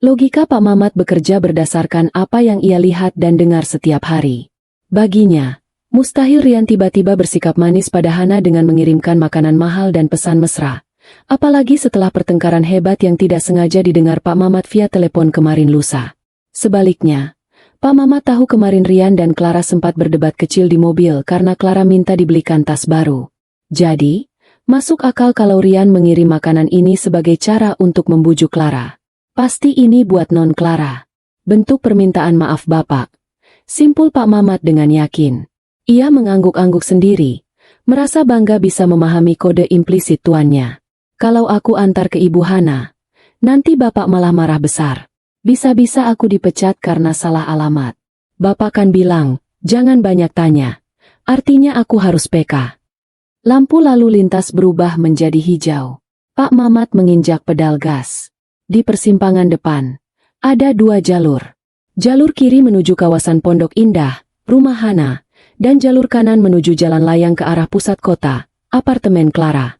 Speaker 1: Logika Pak Mamat bekerja berdasarkan apa yang ia lihat dan dengar setiap hari. Baginya, mustahil Rian tiba-tiba bersikap manis pada Hana dengan mengirimkan makanan mahal dan pesan mesra. Apalagi setelah pertengkaran hebat yang tidak sengaja didengar Pak Mamat via telepon kemarin lusa. Sebaliknya, Pak Mamat tahu kemarin Rian dan Clara sempat berdebat kecil di mobil karena Clara minta dibelikan tas baru. Jadi, masuk akal kalau Rian mengirim makanan ini sebagai cara untuk membujuk Clara. "Pasti ini buat Non Clara. Bentuk permintaan maaf Bapak." Simpul Pak Mamat dengan yakin. Ia mengangguk-angguk sendiri, merasa bangga bisa memahami kode implisit tuannya. "Kalau aku antar ke Ibu Hana, nanti Bapak malah marah besar. Bisa-bisa aku dipecat karena salah alamat. Bapak kan bilang, jangan banyak tanya. Artinya aku harus PK." Lampu lalu lintas berubah menjadi hijau. Pak Mamat menginjak pedal gas. Di persimpangan depan, ada dua jalur. Jalur kiri menuju kawasan Pondok Indah, rumah Hana, dan jalur kanan menuju jalan layang ke arah pusat kota, apartemen Clara.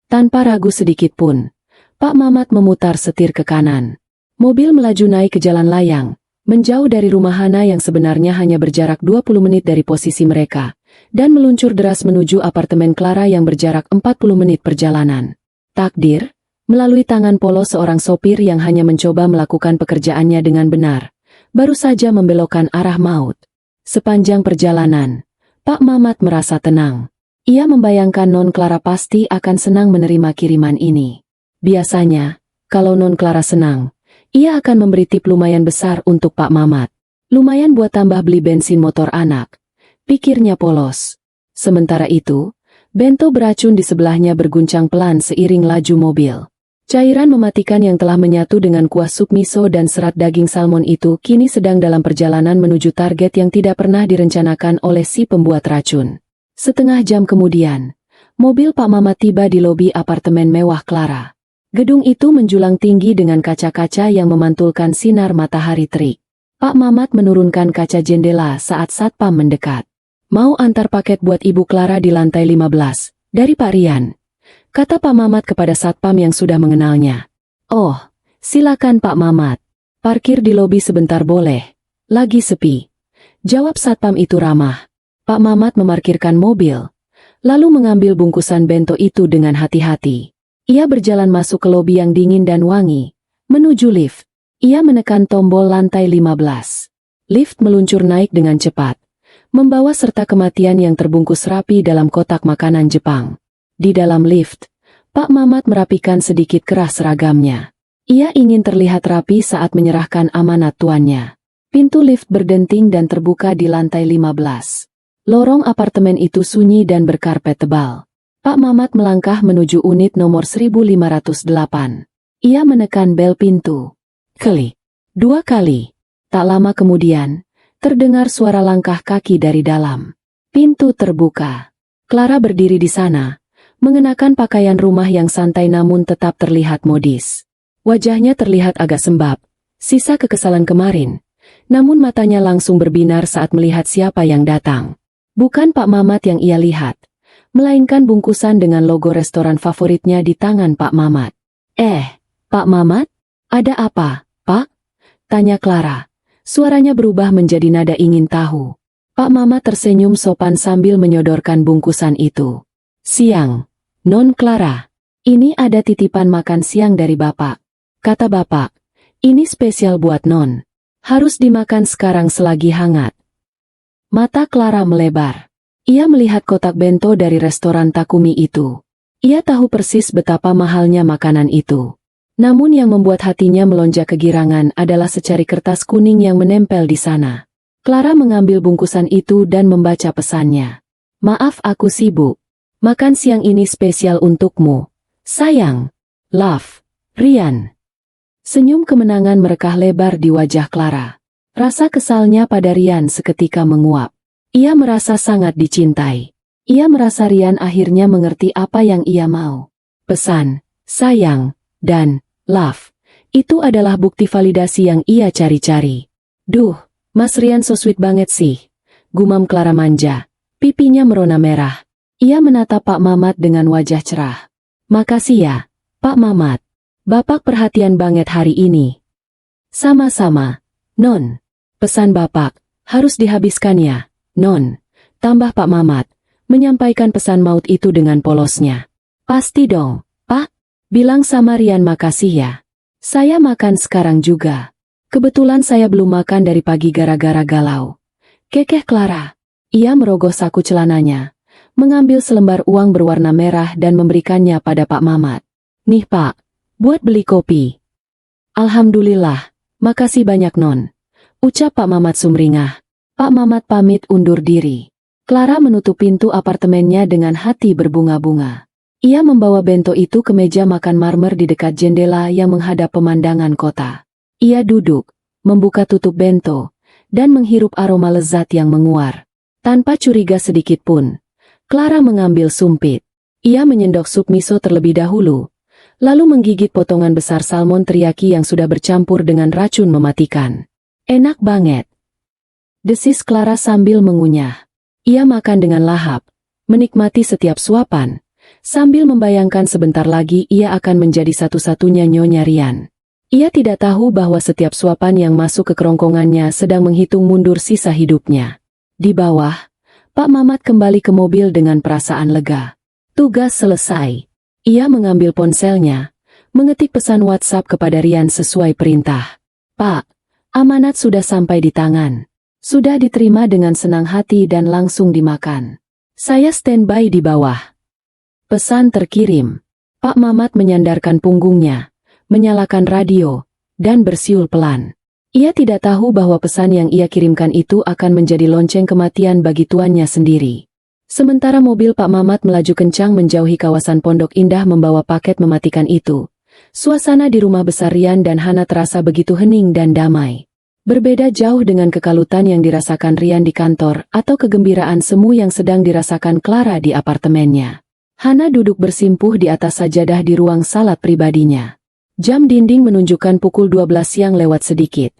Speaker 1: Tanpa ragu sedikit pun, Pak Mamat memutar setir ke kanan. Mobil melaju naik ke jalan layang, menjauh dari rumah Hana yang sebenarnya hanya berjarak 20 menit dari posisi mereka, dan meluncur deras menuju apartemen Clara yang berjarak 40 menit perjalanan. Takdir, melalui tangan polos seorang sopir yang hanya mencoba melakukan pekerjaannya dengan benar, baru saja membelokkan arah maut. Sepanjang perjalanan, Pak Mamat merasa tenang. Ia membayangkan Non Clara pasti akan senang menerima kiriman ini. Biasanya, kalau Non Clara senang, ia akan memberi tip lumayan besar untuk Pak Mamat. Lumayan buat tambah beli bensin motor anak, pikirnya polos. Sementara itu, bento beracun di sebelahnya berguncang pelan seiring laju mobil. Cairan mematikan yang telah menyatu dengan kuah sup miso dan serat daging salmon itu kini sedang dalam perjalanan menuju target yang tidak pernah direncanakan oleh si pembuat racun. Setengah jam kemudian, mobil Pak Mamat tiba di lobi apartemen mewah Clara. Gedung itu menjulang tinggi dengan kaca-kaca yang memantulkan sinar matahari terik. Pak Mamat menurunkan kaca jendela saat satpam mendekat. "Mau antar paket buat Ibu Clara di lantai 15, dari Pak Rian," kata Pak Mamat kepada satpam yang sudah mengenalnya. "Oh, silakan Pak Mamat. Parkir di lobi sebentar boleh. Lagi sepi," jawab satpam itu ramah. Pak Mamat memarkirkan mobil, lalu mengambil bungkusan bento itu dengan hati-hati. Ia berjalan masuk ke lobi yang dingin dan wangi, menuju lift. Ia menekan tombol lantai 15. Lift meluncur naik dengan cepat, membawa serta kematian yang terbungkus rapi dalam kotak makanan Jepang. Di dalam lift, Pak Mamat merapikan sedikit keras seragamnya. Ia ingin terlihat rapi saat menyerahkan amanat tuannya. Pintu lift berdenting dan terbuka di lantai 15. Lorong apartemen itu sunyi dan berkarpet tebal. Pak Mamat melangkah menuju unit nomor 1508. Ia menekan bel pintu. Klik. 2 kali. Tak lama kemudian, terdengar suara langkah kaki dari dalam. Pintu terbuka. Clara berdiri di sana, mengenakan pakaian rumah yang santai namun tetap terlihat modis. Wajahnya terlihat agak sembab, sisa kekesalan kemarin, namun matanya langsung berbinar saat melihat siapa yang datang. Bukan Pak Mamat yang ia lihat, melainkan bungkusan dengan logo restoran favoritnya di tangan Pak Mamat. Pak Mamat? Ada apa, Pak? Tanya Clara. Suaranya berubah menjadi nada ingin tahu. Pak Mamat tersenyum sopan sambil menyodorkan bungkusan itu. Siang, Non Clara. Ini ada titipan makan siang dari Bapak. Kata Bapak, ini spesial buat Non. Harus dimakan sekarang selagi hangat. Mata Clara melebar. Ia melihat kotak bento dari restoran Takumi itu. Ia tahu persis betapa mahalnya makanan itu. Namun yang membuat hatinya melonjak kegirangan adalah secari kertas kuning yang menempel di sana. Clara mengambil bungkusan itu dan membaca pesannya. Maaf aku sibuk. Makan siang ini spesial untukmu. Sayang. Love. Rian. Senyum kemenangan merekah lebar di wajah Clara. Rasa kesalnya pada Rian seketika menguap. Ia merasa sangat dicintai. Ia merasa Rian akhirnya mengerti apa yang ia mau. Pesan, sayang, dan love. Itu adalah bukti validasi yang ia cari-cari. Duh, Mas Rian so sweet banget sih. Gumam Clara manja. Pipinya merona merah. Ia menatap Pak Mamat dengan wajah cerah. Makasih ya, Pak Mamat. Bapak perhatian banget hari ini. Sama-sama, Non. Pesan Bapak, harus dihabiskan ya, Non. Tambah Pak Mamat, menyampaikan pesan maut itu dengan polosnya. Pasti dong, Pak. Bilang sama Rian makasih ya. Saya makan sekarang juga. Kebetulan saya belum makan dari pagi gara-gara galau. Kekeh Clara. Ia merogoh saku celananya, mengambil selembar uang berwarna merah dan memberikannya pada Pak Mamat. Nih Pak, buat beli kopi. Alhamdulillah, makasih banyak Non. Ucap Pak Mamat sumringah. Pak Mamat pamit undur diri. Clara menutup pintu apartemennya dengan hati berbunga-bunga. Ia membawa bento itu ke meja makan marmer di dekat jendela yang menghadap pemandangan kota. Ia duduk, membuka tutup bento, dan menghirup aroma lezat yang menguar. Tanpa curiga sedikit pun, Clara mengambil sumpit. Ia menyendok sup miso terlebih dahulu, lalu menggigit potongan besar salmon teriyaki yang sudah bercampur dengan racun mematikan. Enak banget. Desis Clara sambil mengunyah. Ia makan dengan lahap, menikmati setiap suapan, sambil membayangkan sebentar lagi ia akan menjadi satu-satunya Nyonya Rian. Ia tidak tahu bahwa setiap suapan yang masuk ke kerongkongannya sedang menghitung mundur sisa hidupnya. Di bawah, Pak Mamat kembali ke mobil dengan perasaan lega. Tugas selesai. Ia mengambil ponselnya, mengetik pesan WhatsApp kepada Rian sesuai perintah. Pak, amanat sudah sampai di tangan. Sudah diterima dengan senang hati dan langsung dimakan. Saya standby di bawah. Pesan terkirim. Pak Mamat menyandarkan punggungnya, menyalakan radio, dan bersiul pelan. Ia tidak tahu bahwa pesan yang ia kirimkan itu akan menjadi lonceng kematian bagi tuannya sendiri. Sementara mobil Pak Mamat melaju kencang menjauhi kawasan Pondok Indah membawa paket mematikan itu. Suasana di rumah besar Rian dan Hana terasa begitu hening dan damai. Berbeda jauh dengan kekalutan yang dirasakan Rian di kantor atau kegembiraan semu yang sedang dirasakan Clara di apartemennya. Hana duduk bersimpuh di atas sajadah di ruang salat pribadinya. Jam dinding menunjukkan pukul 12 siang lewat sedikit.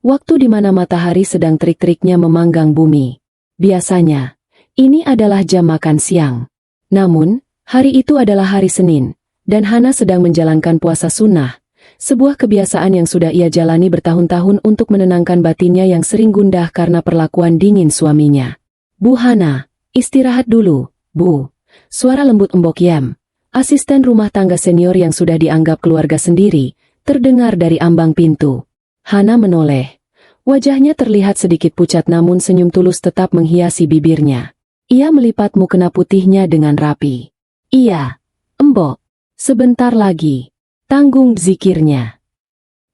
Speaker 1: Waktu di mana matahari sedang terik-teriknya memanggang bumi. Biasanya, ini adalah jam makan siang. Namun, hari itu adalah hari Senin, dan Hana sedang menjalankan puasa sunnah. Sebuah kebiasaan yang sudah ia jalani bertahun-tahun untuk menenangkan batinnya yang sering gundah karena perlakuan dingin suaminya. Bu Hana, istirahat dulu, Bu. Suara lembut Mbok Yem, asisten rumah tangga senior yang sudah dianggap keluarga sendiri, terdengar dari ambang pintu. Hana menoleh. Wajahnya terlihat sedikit pucat namun senyum tulus tetap menghiasi bibirnya. Ia melipat mukena putihnya dengan rapi. Iya, Mbok. Sebentar lagi. Tanggung zikirnya.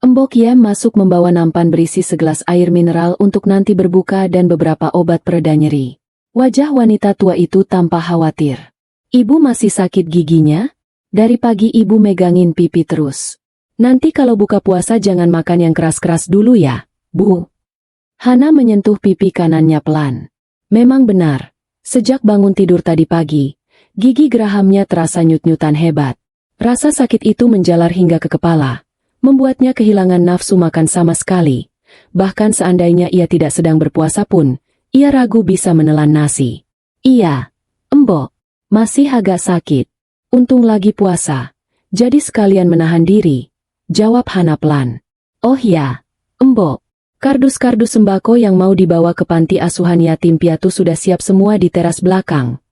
Speaker 1: Mbok Yem masuk membawa nampan berisi segelas air mineral untuk nanti berbuka dan beberapa obat pereda nyeri. Wajah wanita tua itu tampak khawatir. Ibu masih sakit giginya? Dari pagi ibu megangin pipi terus. Nanti kalau buka puasa jangan makan yang keras-keras dulu ya, Bu. Hana menyentuh pipi kanannya pelan. Memang benar, sejak bangun tidur tadi pagi, gigi gerahamnya terasa nyut-nyutan hebat. Rasa sakit itu menjalar hingga ke kepala, membuatnya kehilangan nafsu makan sama sekali. Bahkan seandainya ia tidak sedang berpuasa pun, ia ragu bisa menelan nasi. Iya, Mbok. Masih agak sakit. Untung lagi puasa. Jadi sekalian menahan diri. Jawab Hana pelan. Oh ya, Mbok. Kardus-kardus sembako yang mau dibawa ke panti asuhan yatim piatu sudah siap semua di teras belakang.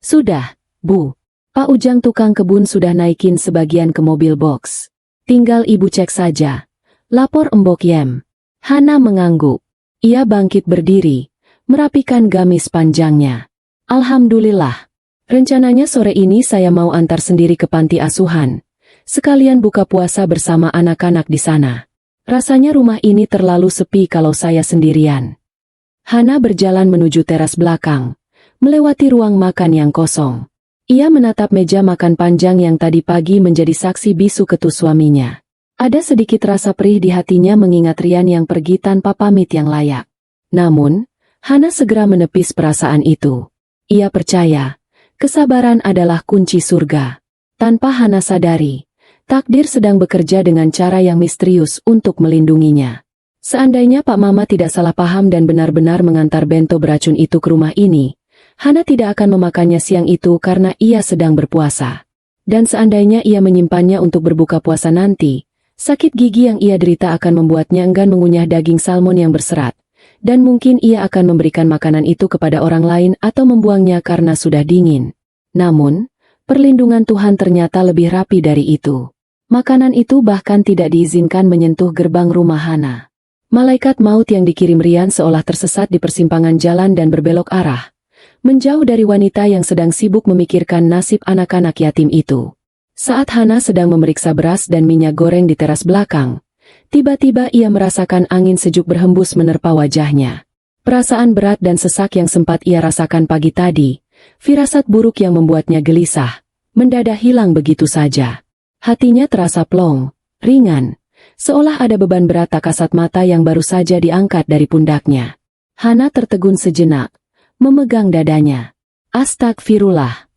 Speaker 1: Sudah, Bu. Pak Ujang tukang kebun sudah naikin sebagian ke mobil box. Tinggal ibu cek saja. Lapor Mbok Yem. Hana mengangguk. Ia bangkit berdiri, merapikan gamis panjangnya. Alhamdulillah. Rencananya sore ini saya mau antar sendiri ke panti asuhan. Sekalian buka puasa bersama anak-anak di sana. Rasanya rumah ini terlalu sepi kalau saya sendirian. Hana berjalan menuju teras belakang, melewati ruang makan yang kosong. Ia menatap meja makan panjang yang tadi pagi menjadi saksi bisu ketu suaminya. Ada sedikit rasa perih di hatinya mengingat Rian yang pergi tanpa pamit yang layak. Namun, Hana segera menepis perasaan itu. Ia percaya, kesabaran adalah kunci surga. Tanpa Hana sadari, takdir sedang bekerja dengan cara yang misterius untuk melindunginya. Seandainya Pak Mama tidak salah paham dan benar-benar mengantar bento beracun itu ke rumah ini, Hana tidak akan memakannya siang itu karena ia sedang berpuasa. Dan seandainya ia menyimpannya untuk berbuka puasa nanti, sakit gigi yang ia derita akan membuatnya enggan mengunyah daging salmon yang berserat. Dan mungkin ia akan memberikan makanan itu kepada orang lain atau membuangnya karena sudah dingin. Namun, perlindungan Tuhan ternyata lebih rapi dari itu. Makanan itu bahkan tidak diizinkan menyentuh gerbang rumah Hana. Malaikat maut yang dikirim Rian seolah tersesat di persimpangan jalan dan berbelok arah, menjauh dari wanita yang sedang sibuk memikirkan nasib anak-anak yatim itu. Saat Hana sedang memeriksa beras dan minyak goreng di teras belakang, tiba-tiba ia merasakan angin sejuk berhembus menerpa wajahnya. Perasaan berat dan sesak yang sempat ia rasakan pagi tadi, firasat buruk yang membuatnya gelisah, mendadak hilang begitu saja. Hatinya terasa plong, ringan, seolah ada beban berat tak kasat mata yang baru saja diangkat dari pundaknya. Hana tertegun sejenak, memegang dadanya. Astagfirullah.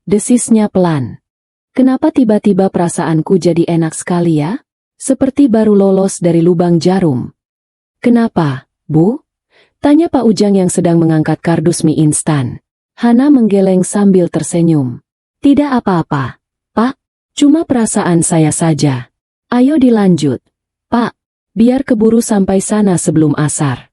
Speaker 1: Desisnya pelan. Kenapa tiba-tiba perasaanku jadi enak sekali ya? Seperti baru lolos dari lubang jarum. Kenapa, Bu? Tanya Pak Ujang yang sedang mengangkat kardus mie instan. Hana menggeleng sambil tersenyum. Tidak apa-apa, Pak. Cuma perasaan saya saja. Ayo dilanjut, Pak. Biar keburu sampai sana sebelum asar.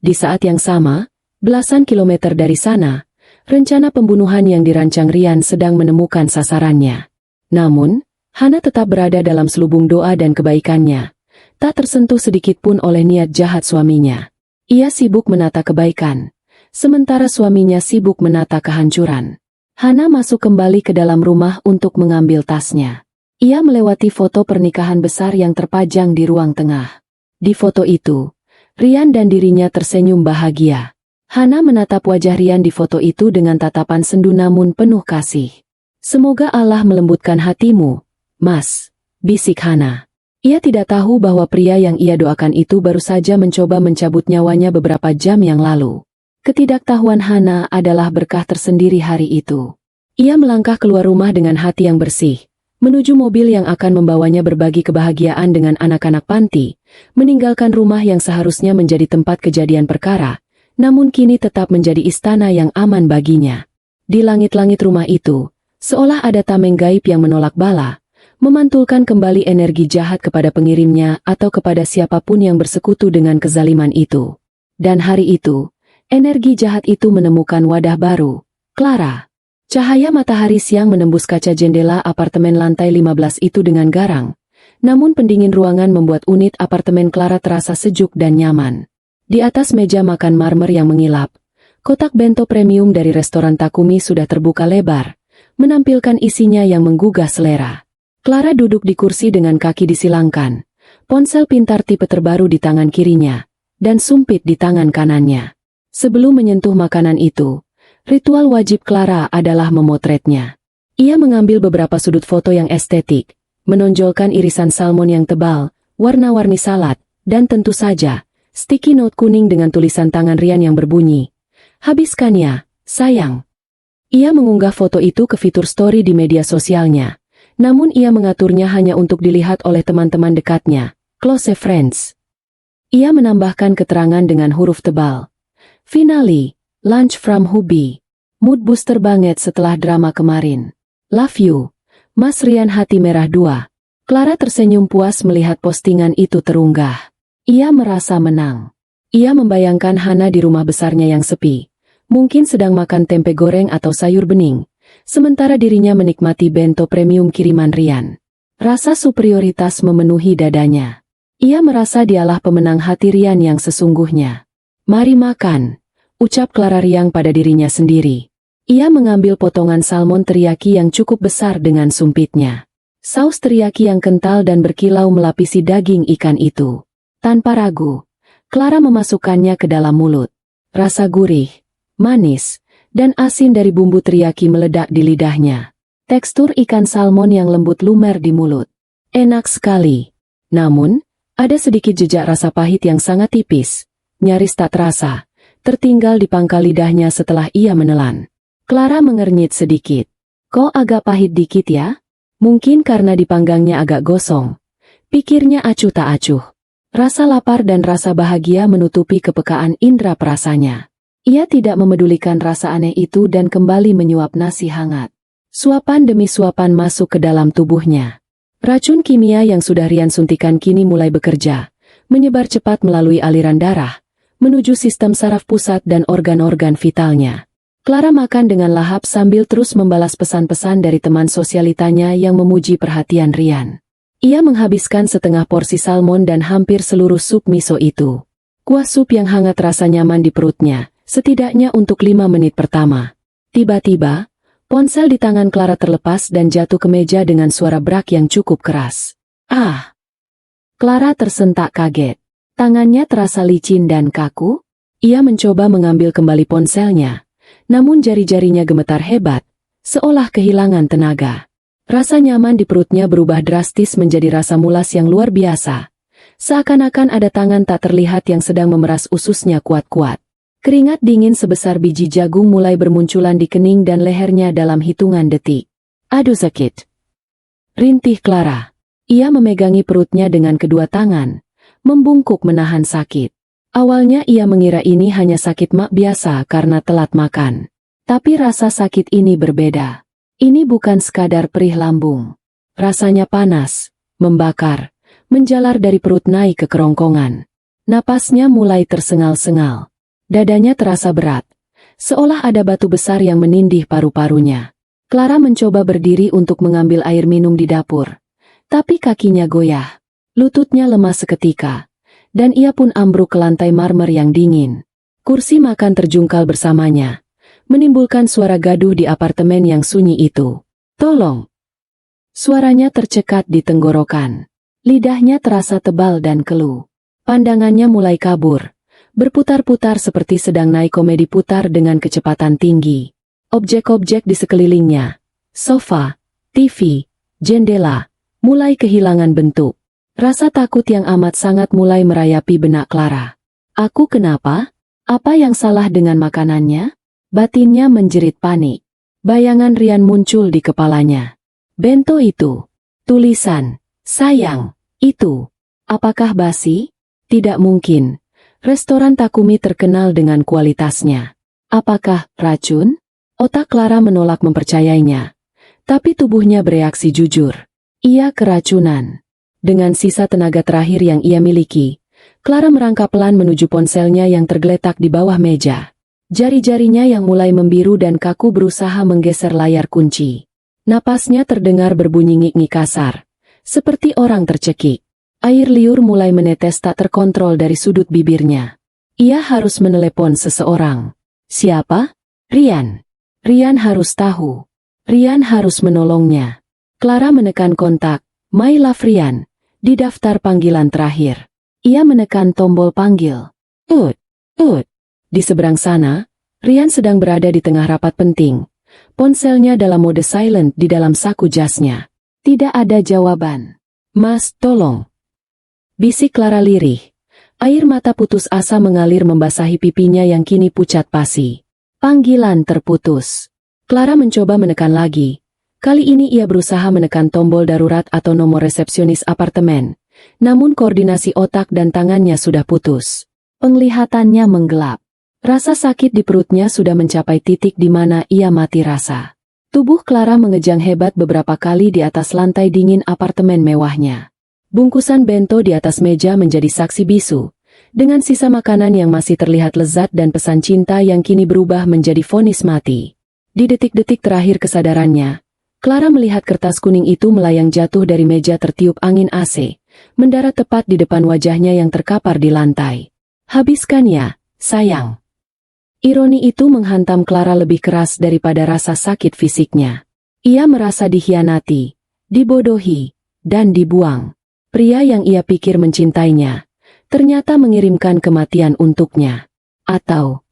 Speaker 1: Di saat yang sama, belasan kilometer dari sana, rencana pembunuhan yang dirancang Rian sedang menemukan sasarannya. Namun, Hana tetap berada dalam selubung doa dan kebaikannya, tak tersentuh sedikit pun oleh niat jahat suaminya. Ia sibuk menata kebaikan, sementara suaminya sibuk menata kehancuran. Hana masuk kembali ke dalam rumah untuk mengambil tasnya. Ia melewati foto pernikahan besar yang terpajang di ruang tengah. Di foto itu, Rian dan dirinya tersenyum bahagia. Hana menatap wajah Rian di foto itu dengan tatapan sendu namun penuh kasih. Semoga Allah melembutkan hatimu, Mas, bisik Hana. Ia tidak tahu bahwa pria yang ia doakan itu baru saja mencoba mencabut nyawanya beberapa jam yang lalu. Ketidaktahuan Hana adalah berkah tersendiri hari itu. Ia melangkah keluar rumah dengan hati yang bersih, menuju mobil yang akan membawanya berbagi kebahagiaan dengan anak-anak panti, meninggalkan rumah yang seharusnya menjadi tempat kejadian perkara, namun kini tetap menjadi istana yang aman baginya. Di langit-langit rumah itu, seolah ada tameng gaib yang menolak bala, memantulkan kembali energi jahat kepada pengirimnya atau kepada siapapun yang bersekutu dengan kezaliman itu. Dan hari itu, energi jahat itu menemukan wadah baru, Clara. Cahaya matahari siang menembus kaca jendela apartemen lantai 15 itu dengan garang. Namun pendingin ruangan membuat unit apartemen Clara terasa sejuk dan nyaman. Di atas meja makan marmer yang mengilap, kotak bento premium dari restoran Takumi sudah terbuka lebar, menampilkan isinya yang menggugah selera. Clara duduk di kursi dengan kaki disilangkan, ponsel pintar tipe terbaru di tangan kirinya, dan sumpit di tangan kanannya. Sebelum menyentuh makanan itu, ritual wajib Clara adalah memotretnya. Ia mengambil beberapa sudut foto yang estetik, menonjolkan irisan salmon yang tebal, warna-warni salad, dan tentu saja, sticky note kuning dengan tulisan tangan Rian yang berbunyi, "Habiskan ya, sayang." Ia mengunggah foto itu ke fitur story di media sosialnya, namun ia mengaturnya hanya untuk dilihat oleh teman-teman dekatnya, close friends. Ia menambahkan keterangan dengan huruf tebal, "Finally, lunch from Hubby. Mood booster banget setelah drama kemarin. Love you, Mas Rian hati merah 2. Clara tersenyum puas melihat postingan itu terunggah. Ia merasa menang. Ia membayangkan Hana di rumah besarnya yang sepi, mungkin sedang makan tempe goreng atau sayur bening, sementara dirinya menikmati bento premium kiriman Rian. Rasa superioritas memenuhi dadanya. Ia merasa dialah pemenang hati Rian yang sesungguhnya. "Mari makan," ucap Clara riang pada dirinya sendiri. Ia mengambil potongan salmon teriyaki yang cukup besar dengan sumpitnya. Saus teriyaki yang kental dan berkilau melapisi daging ikan itu. Tanpa ragu, Clara memasukkannya ke dalam mulut. Rasa gurih, manis, dan asin dari bumbu teriyaki meledak di lidahnya. Tekstur ikan salmon yang lembut lumer di mulut. Enak sekali. Namun, ada sedikit jejak rasa pahit yang sangat tipis, nyaris tak terasa, tertinggal di pangkal lidahnya setelah ia menelan. Clara mengernyit sedikit. "Kok agak pahit dikit ya? Mungkin karena dipanggangnya agak gosong," pikirnya acuh tak acuh. Rasa lapar dan rasa bahagia menutupi kepekaan indera perasanya. Ia tidak memedulikan rasa aneh itu dan kembali menyuap nasi hangat. Suapan demi suapan masuk ke dalam tubuhnya. Racun kimia yang sudah Rian suntikan kini mulai bekerja, menyebar cepat melalui aliran darah, menuju sistem saraf pusat dan organ-organ vitalnya. Clara makan dengan lahap sambil terus membalas pesan-pesan dari teman sosialitanya yang memuji perhatian Rian. Ia menghabiskan setengah porsi salmon dan hampir seluruh sup miso itu. Kuah sup yang hangat rasa nyaman di perutnya, setidaknya untuk 5 menit pertama. Tiba-tiba, ponsel di tangan Clara terlepas dan jatuh ke meja dengan suara brak yang cukup keras. "Ah!" Clara tersentak kaget. Tangannya terasa licin dan kaku. Ia mencoba mengambil kembali ponselnya, namun jari-jarinya gemetar hebat, seolah kehilangan tenaga. Rasa nyaman di perutnya berubah drastis menjadi rasa mulas yang luar biasa. Seakan-akan ada tangan tak terlihat yang sedang memeras ususnya kuat-kuat. Keringat dingin sebesar biji jagung mulai bermunculan di kening dan lehernya dalam hitungan detik. "Aduh sakit!" rintih Clara. Ia memegangi perutnya dengan kedua tangan, membungkuk menahan sakit. Awalnya ia mengira ini hanya sakit mak biasa karena telat makan. Tapi rasa sakit ini berbeda. Ini bukan sekadar perih lambung. Rasanya panas, membakar, menjalar dari perut naik ke kerongkongan. Napasnya mulai tersengal-sengal. Dadanya terasa berat, seolah ada batu besar yang menindih paru-parunya. Clara mencoba berdiri untuk mengambil air minum di dapur. Tapi kakinya goyah. Lututnya lemas seketika, dan ia pun ambruk ke lantai marmer yang dingin. Kursi makan terjungkal bersamanya, menimbulkan suara gaduh di apartemen yang sunyi itu. "Tolong!" Suaranya tercekat di tenggorokan. Lidahnya terasa tebal dan keluh. Pandangannya mulai kabur, berputar-putar seperti sedang naik komedi putar dengan kecepatan tinggi. Objek-objek di sekelilingnya, sofa, TV, jendela, mulai kehilangan bentuk. Rasa takut yang amat sangat mulai merayapi benak Clara. "Aku kenapa? Apa yang salah dengan makanannya?" Batinnya menjerit panik. Bayangan Rian muncul di kepalanya. Bento itu. Tulisan, "Sayang, itu. Apakah basi?" Tidak mungkin. Restoran Takumi terkenal dengan kualitasnya. Apakah racun? Otak Clara menolak mempercayainya. Tapi tubuhnya bereaksi jujur. Ia keracunan. Dengan sisa tenaga terakhir yang ia miliki, Clara merangkak pelan menuju ponselnya yang tergeletak di bawah meja. Jari-jarinya yang mulai membiru dan kaku berusaha menggeser layar kunci. Napasnya terdengar berbunyi ngik-ngik kasar, seperti orang tercekik. Air liur mulai menetes tak terkontrol dari sudut bibirnya. Ia harus menelepon seseorang. Siapa? Rian. Rian harus tahu. Rian harus menolongnya. Clara menekan kontak, My Love Rian, di daftar panggilan terakhir. Ia menekan tombol panggil. Ut. Di seberang sana, Rian sedang berada di tengah rapat penting. Ponselnya dalam mode silent di dalam saku jasnya. Tidak ada jawaban. Mas, tolong. Bisik Clara lirih. Air mata putus asa mengalir membasahi pipinya yang kini pucat pasi. Panggilan terputus. Clara mencoba menekan lagi. Kali ini ia berusaha menekan tombol darurat atau nomor resepsionis apartemen. Namun koordinasi otak dan tangannya sudah putus. Penglihatannya menggelap. Rasa sakit di perutnya sudah mencapai titik di mana ia mati rasa. Tubuh Clara mengejang hebat beberapa kali di atas lantai dingin apartemen mewahnya. Bungkusan bento di atas meja menjadi saksi bisu, dengan sisa makanan yang masih terlihat lezat dan pesan cinta yang kini berubah menjadi vonis mati. Di detik-detik terakhir kesadarannya, Clara melihat kertas kuning itu melayang jatuh dari meja tertiup angin AC, mendarat tepat di depan wajahnya yang terkapar di lantai. Habiskan ya, sayang. Ironi itu menghantam Clara lebih keras daripada rasa sakit fisiknya. Ia merasa dikhianati, dibodohi, dan dibuang. Pria yang ia pikir mencintainya, ternyata mengirimkan kematian untuknya. Atau,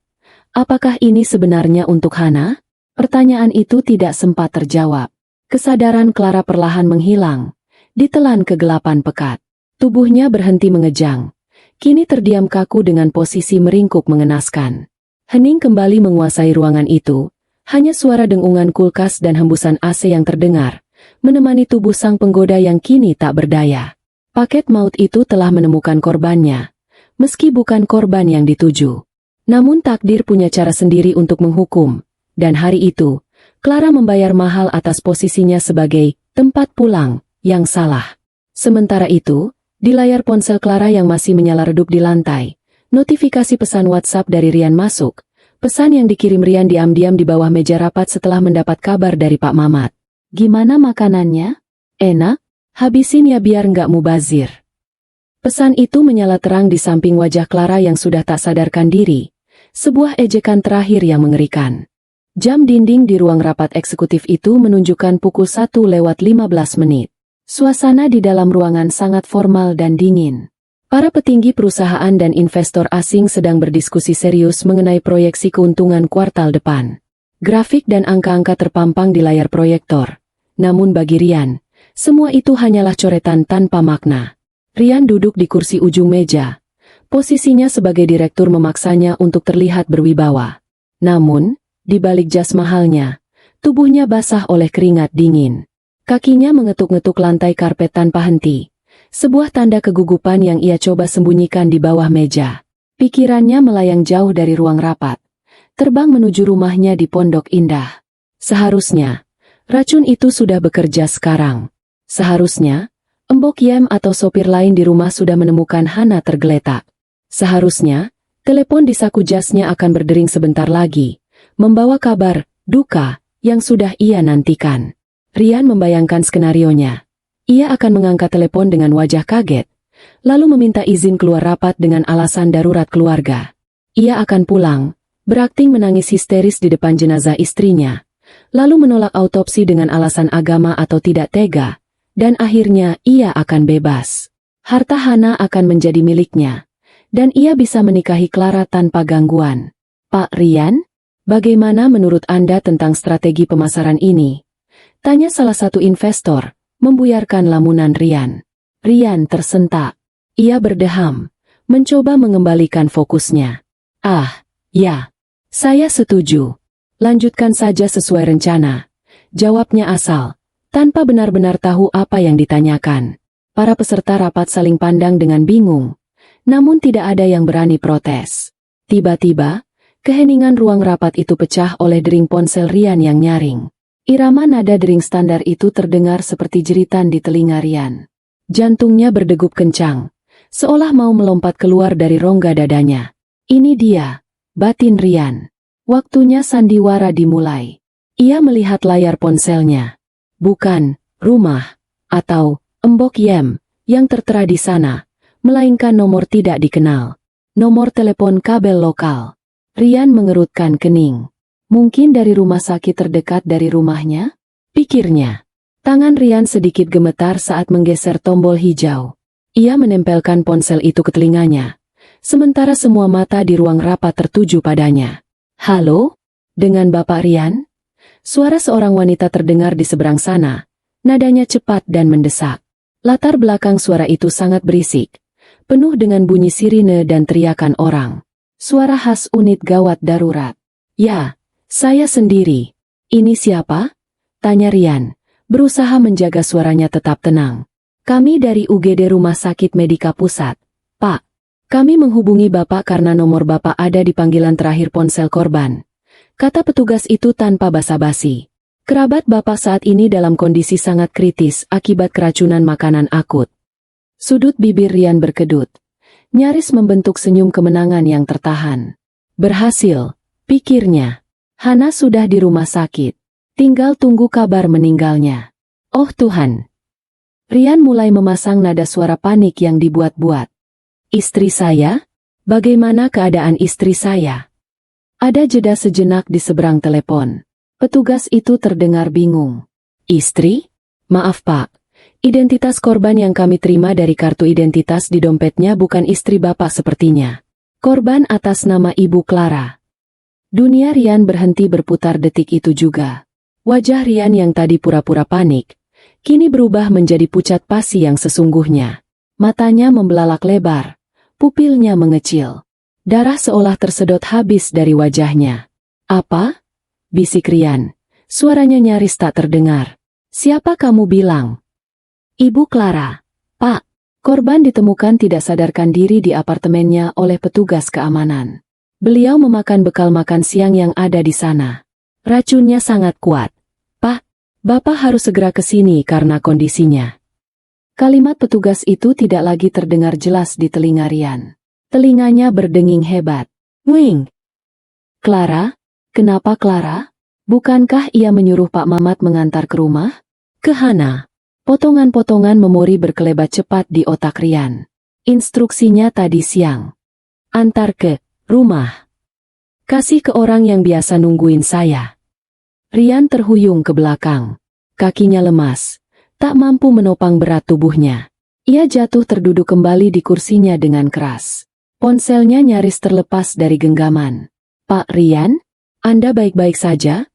Speaker 1: apakah ini sebenarnya untuk Hana? Pertanyaan itu tidak sempat terjawab. Kesadaran Clara perlahan menghilang, ditelan kegelapan pekat. Tubuhnya berhenti mengejang, kini terdiam kaku dengan posisi meringkuk mengenaskan. Hening kembali menguasai ruangan itu, hanya suara dengungan kulkas dan hembusan AC yang terdengar, menemani tubuh sang penggoda yang kini tak berdaya. Paket maut itu telah menemukan korbannya, meski bukan korban yang dituju. Namun takdir punya cara sendiri untuk menghukum, dan hari itu, Clara membayar mahal atas posisinya sebagai tempat pulang yang salah. Sementara itu, di layar ponsel Clara yang masih menyala redup di lantai, notifikasi pesan WhatsApp dari Rian masuk. Pesan yang dikirim Rian diam-diam di bawah meja rapat setelah mendapat kabar dari Pak Mamat. Gimana makanannya? Enak? Habisin ya biar nggak mubazir. Pesan itu menyala terang di samping wajah Clara yang sudah tak sadarkan diri. Sebuah ejekan terakhir yang mengerikan. Jam dinding di ruang rapat eksekutif itu menunjukkan pukul 1:15. Suasana di dalam ruangan sangat formal dan dingin. Para petinggi perusahaan dan investor asing sedang berdiskusi serius mengenai proyeksi keuntungan kuartal depan. Grafik dan angka-angka terpampang di layar proyektor. Namun bagi Rian, semua itu hanyalah coretan tanpa makna. Rian duduk di kursi ujung meja. Posisinya sebagai direktur memaksanya untuk terlihat berwibawa. Namun, di balik jas mahalnya, tubuhnya basah oleh keringat dingin. Kakinya mengetuk-ngetuk lantai karpet tanpa henti. Sebuah tanda kegugupan yang ia coba sembunyikan di bawah meja. Pikirannya melayang jauh dari ruang rapat, terbang menuju rumahnya di Pondok Indah. Seharusnya, racun itu sudah bekerja sekarang. Seharusnya, Embok Yem atau sopir lain di rumah sudah menemukan Hana tergeletak. Seharusnya, telepon di saku jasnya akan berdering sebentar lagi, membawa kabar, duka, yang sudah ia nantikan. Rian membayangkan skenarionya. Ia akan mengangkat telepon dengan wajah kaget, lalu meminta izin keluar rapat dengan alasan darurat keluarga. Ia akan pulang, berakting menangis histeris di depan jenazah istrinya, lalu menolak autopsi dengan alasan agama atau tidak tega, dan akhirnya ia akan bebas. Harta Hana akan menjadi miliknya, dan ia bisa menikahi Clara tanpa gangguan. Pak Rian, bagaimana menurut Anda tentang strategi pemasaran ini? Tanya salah satu investor. Membuyarkan lamunan Rian. Rian tersentak. Ia berdeham, mencoba mengembalikan fokusnya. Ah, ya. Saya setuju. Lanjutkan saja sesuai rencana. Jawabnya asal, tanpa benar-benar tahu apa yang ditanyakan. Para peserta rapat saling pandang dengan bingung. Namun tidak ada yang berani protes. Tiba-tiba, keheningan ruang rapat itu pecah oleh dering ponsel Rian yang nyaring. Irama nada dering standar itu terdengar seperti jeritan di telinga Rian. Jantungnya berdegup kencang, seolah mau melompat keluar dari rongga dadanya. Ini dia, batin Rian. Waktunya sandiwara dimulai. Ia melihat layar ponselnya. Bukan rumah atau embok Yem yang tertera di sana, melainkan nomor tidak dikenal. Nomor telepon kabel lokal. Rian mengerutkan kening. Mungkin dari rumah sakit terdekat dari rumahnya? Pikirnya. Tangan Rian sedikit gemetar saat menggeser tombol hijau. Ia menempelkan ponsel itu ke telinganya. Sementara semua mata di ruang rapat tertuju padanya. Halo? Dengan Bapak Rian? Suara seorang wanita terdengar di seberang sana. Nadanya cepat dan mendesak. Latar belakang suara itu sangat berisik. Penuh dengan bunyi sirine dan teriakan orang. Suara khas unit gawat darurat. Ya, saya sendiri. Ini siapa? Tanya Rian, berusaha menjaga suaranya tetap tenang. Kami dari UGD Rumah Sakit Medika Pusat. Pak, kami menghubungi Bapak karena nomor Bapak ada di panggilan terakhir ponsel korban. Kata petugas itu tanpa basa-basi. Kerabat Bapak saat ini dalam kondisi sangat kritis akibat keracunan makanan akut. Sudut bibir Rian berkedut. Nyaris membentuk senyum kemenangan yang tertahan. Berhasil, pikirnya. Hana sudah di rumah sakit. Tinggal tunggu kabar meninggalnya. Oh Tuhan. Rian mulai memasang nada suara panik yang dibuat-buat. Istri saya? Bagaimana keadaan istri saya? Ada jeda sejenak di seberang telepon. Petugas itu terdengar bingung. Istri? Maaf Pak. Identitas korban yang kami terima dari kartu identitas di dompetnya bukan istri Bapak sepertinya. Korban atas nama Ibu Clara. Dunia Rian berhenti berputar detik itu juga. Wajah Rian yang tadi pura-pura panik, kini berubah menjadi pucat pasi yang sesungguhnya. Matanya membelalak lebar, pupilnya mengecil. Darah seolah tersedot habis dari wajahnya. Apa? Bisik Rian. Suaranya nyaris tak terdengar. Siapa kamu bilang? Ibu Clara. Pak, korban ditemukan tidak sadarkan diri di apartemennya oleh petugas keamanan. Beliau memakan bekal makan siang yang ada di sana. Racunnya sangat kuat. Pak, Bapak harus segera ke sini karena kondisinya. Kalimat petugas itu tidak lagi terdengar jelas di telinga Rian. Telinganya berdenging hebat. Wing! Clara? Kenapa Clara? Bukankah ia menyuruh Pak Mamat mengantar ke rumah? Ke Hana. Potongan-potongan memori berkelebat cepat di otak Rian. Instruksinya tadi siang. Antar ke rumah. Kasih ke orang yang biasa nungguin saya. Rian terhuyung ke belakang. Kakinya lemas. Tak mampu menopang berat tubuhnya. Ia jatuh terduduk kembali di kursinya dengan keras. Ponselnya nyaris terlepas dari genggaman. Pak Rian? Anda baik-baik saja?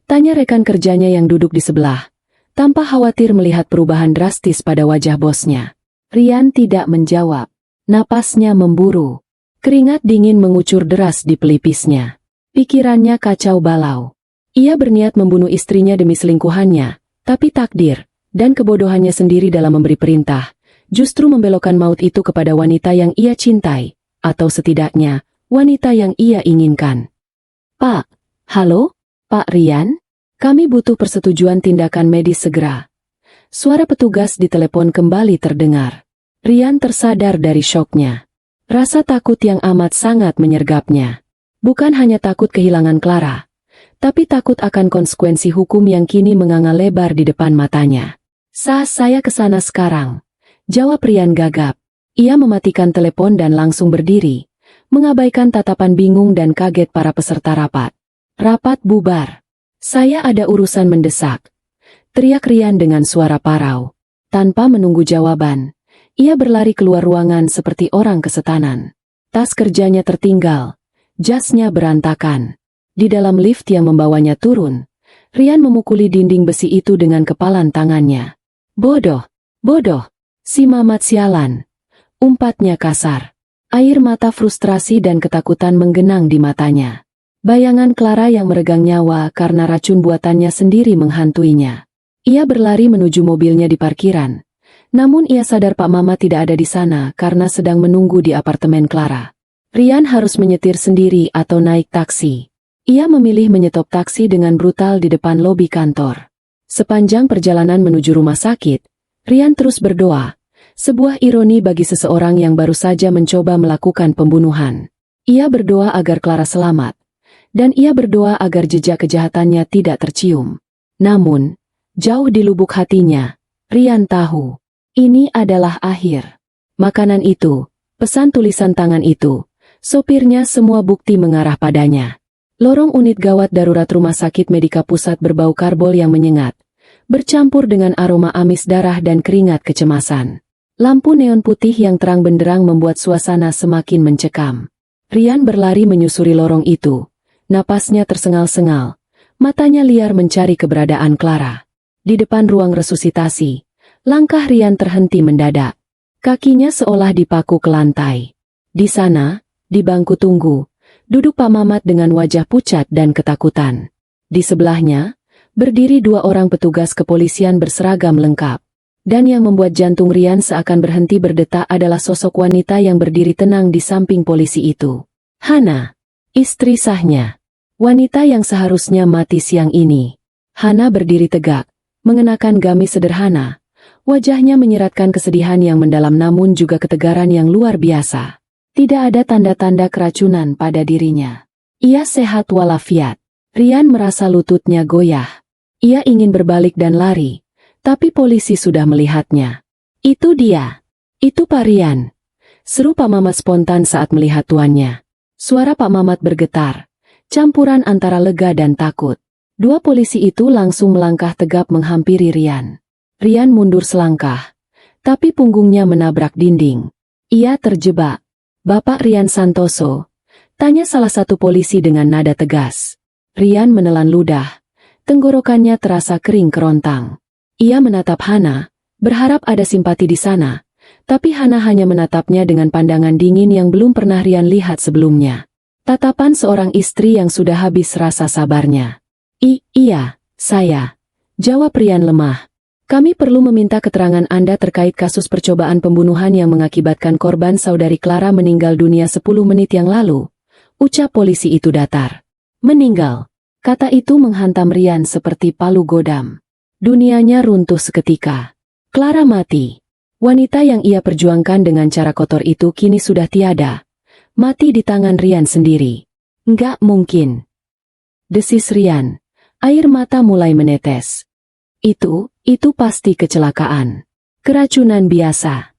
Speaker 1: Tanya rekan kerjanya yang duduk di sebelah. Tanpa khawatir melihat perubahan drastis pada wajah bosnya. Rian tidak menjawab. Napasnya memburu. Keringat dingin mengucur deras di pelipisnya. Pikirannya kacau balau. Ia berniat membunuh istrinya demi selingkuhannya, tapi takdir dan kebodohannya sendiri dalam memberi perintah, justru membelokkan maut itu kepada wanita yang ia cintai, atau setidaknya, wanita yang ia inginkan. Pak, halo? Pak Rian? Kami butuh persetujuan tindakan medis segera. Suara petugas di telepon kembali terdengar. Rian tersadar dari syoknya. Rasa takut yang amat sangat menyergapnya. Bukan hanya takut kehilangan Clara, tapi takut akan konsekuensi hukum yang kini menganga lebar di depan matanya. Saya ke sana sekarang. Jawab Rian gagap. Ia mematikan telepon dan langsung berdiri, mengabaikan tatapan bingung dan kaget para peserta rapat. Rapat bubar. Saya ada urusan mendesak. Teriak Rian dengan suara parau. Tanpa menunggu jawaban, ia berlari keluar ruangan seperti orang kesetanan. Tas kerjanya tertinggal, jasnya berantakan. Di dalam lift yang membawanya turun, Rian memukuli dinding besi itu dengan kepalan tangannya. Bodoh, bodoh, si Mamat sialan. Umpatnya kasar. Air mata frustrasi dan ketakutan menggenang di matanya. Bayangan Clara yang meregang nyawa karena racun buatannya sendiri menghantuinya. Ia berlari menuju mobilnya di parkiran. Namun ia sadar Pak Mamat tidak ada di sana karena sedang menunggu di apartemen Clara. Rian harus menyetir sendiri atau naik taksi. Ia memilih menyetop taksi dengan brutal di depan lobi kantor. Sepanjang perjalanan menuju rumah sakit, Rian terus berdoa. Sebuah ironi bagi seseorang yang baru saja mencoba melakukan pembunuhan. Ia berdoa agar Clara selamat. dan ia berdoa agar jejak kejahatannya tidak tercium. Namun, jauh di lubuk hatinya, Rian tahu, ini adalah akhir. Makanan itu, pesan tulisan tangan itu, sopirnya semua bukti mengarah padanya. Lorong unit gawat darurat Rumah Sakit Medika Pusat berbau karbol yang menyengat, bercampur dengan aroma amis darah dan keringat kecemasan. Lampu neon putih yang terang benderang membuat suasana semakin mencekam. Rian berlari menyusuri lorong itu. Napasnya tersengal-sengal, matanya liar mencari keberadaan Clara. Di depan ruang resusitasi, langkah Rian terhenti mendadak. Kakinya seolah dipaku ke lantai. Di sana, di bangku tunggu, duduk Pak Mamat dengan wajah pucat dan ketakutan. Di sebelahnya, berdiri dua orang petugas kepolisian berseragam lengkap. Dan yang membuat jantung Rian seakan berhenti berdetak adalah sosok wanita yang berdiri tenang di samping polisi itu. Hana, istri sahnya. Wanita yang seharusnya mati siang ini. Hana berdiri tegak, mengenakan gamis sederhana. Wajahnya menyiratkan kesedihan yang mendalam namun juga ketegaran yang luar biasa. Tidak ada tanda-tanda keracunan pada dirinya. Ia sehat walafiat. Rian merasa lututnya goyah. Ia ingin berbalik dan lari, tapi polisi sudah melihatnya. Itu dia. Itu Pak Rian. Seru Pak Mamat spontan saat melihat tuannya. Suara Pak Mamat bergetar, campuran antara lega dan takut. Dua polisi itu langsung melangkah tegap menghampiri Rian. Rian mundur selangkah, tapi punggungnya menabrak dinding. Ia terjebak. Bapak Rian Santoso, tanya salah satu polisi dengan nada tegas. Rian menelan ludah, tenggorokannya terasa kering kerontang. Ia menatap Hana, berharap ada simpati di sana, tapi Hana hanya menatapnya dengan pandangan dingin yang belum pernah Rian lihat sebelumnya. Tatapan seorang istri yang sudah habis rasa sabarnya. Iya, saya. Jawab Rian lemah. Kami perlu meminta keterangan Anda terkait kasus percobaan pembunuhan yang mengakibatkan korban saudari Clara meninggal dunia 10 menit yang lalu. Ucap polisi itu datar. Meninggal. Kata itu menghantam Rian seperti palu godam. Dunianya runtuh seketika. Clara mati. Wanita yang ia perjuangkan dengan cara kotor itu kini sudah tiada. Mati di tangan Rian sendiri. Enggak mungkin. Desis Rian. Air mata mulai menetes. Itu pasti kecelakaan. Keracunan biasa.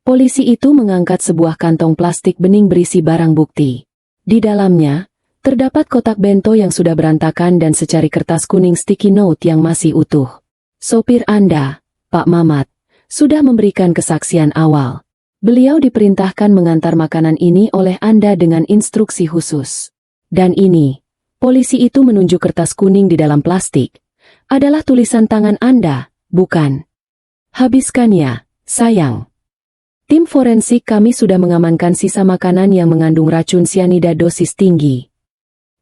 Speaker 1: Polisi itu mengangkat sebuah kantong plastik bening berisi barang bukti. Di dalamnya, terdapat kotak bento yang sudah berantakan dan secari kertas kuning sticky note yang masih utuh. Sopir Anda, Pak Mamat, sudah memberikan kesaksian awal. Beliau diperintahkan mengantar makanan ini oleh Anda dengan instruksi khusus. Dan ini, polisi itu menunjuk kertas kuning di dalam plastik. Adalah tulisan tangan Anda, bukan? Habiskan ya, sayang. Tim forensik kami sudah mengamankan sisa makanan yang mengandung racun sianida dosis tinggi.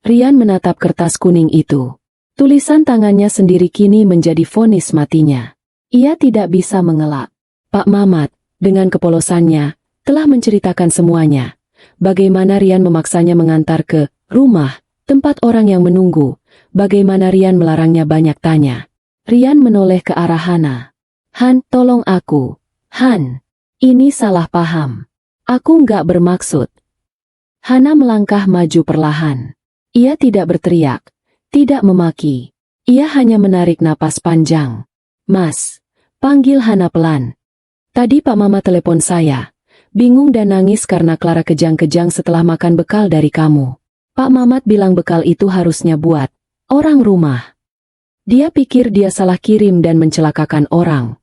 Speaker 1: Rian menatap kertas kuning itu. Tulisan tangannya sendiri kini menjadi vonis matinya. Ia tidak bisa mengelak. Pak Mamat, dengan kepolosannya, telah menceritakan semuanya. Bagaimana Rian memaksanya mengantar ke rumah, tempat orang yang menunggu. Bagaimana Rian melarangnya banyak tanya. Rian menoleh ke arah Hana. Han, tolong aku. Han, ini salah paham. Aku nggak bermaksud. Hana melangkah maju perlahan. Ia tidak berteriak, tidak memaki. Ia hanya menarik napas panjang. Mas, panggil Hana pelan. Tadi Pak Mama telepon saya. Bingung dan nangis karena Clara kejang-kejang setelah makan bekal dari kamu. Pak Mamat bilang bekal itu harusnya buat orang rumah. Dia pikir dia salah kirim dan mencelakakan orang.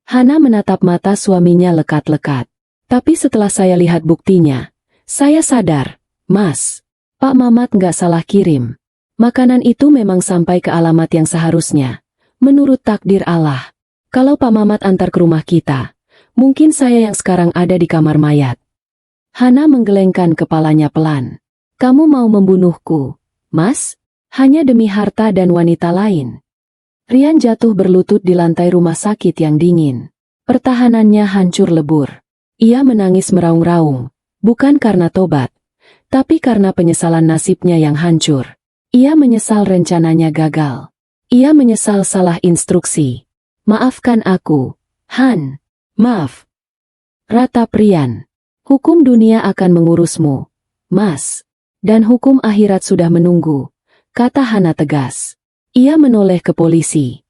Speaker 1: Hana menatap mata suaminya lekat-lekat. Tapi setelah saya lihat buktinya, saya sadar, Mas, Pak Mamat nggak salah kirim. Makanan itu memang sampai ke alamat yang seharusnya. Menurut takdir Allah. Kalau Pak Mamat antar ke rumah kita, mungkin saya yang sekarang ada di kamar mayat. Hana menggelengkan kepalanya pelan. Kamu mau membunuhku, Mas? Hanya demi harta dan wanita lain. Rian jatuh berlutut di lantai rumah sakit yang dingin. Pertahanannya hancur lebur. Ia menangis meraung-raung, bukan karena tobat, tapi karena penyesalan nasibnya yang hancur. Ia menyesal rencananya gagal. Ia menyesal salah instruksi. Maafkan aku, Han. Maaf. Ratap Rian. Hukum dunia akan mengurusmu, Mas. Dan hukum akhirat sudah menunggu, kata Hana tegas. Ia menoleh ke polisi.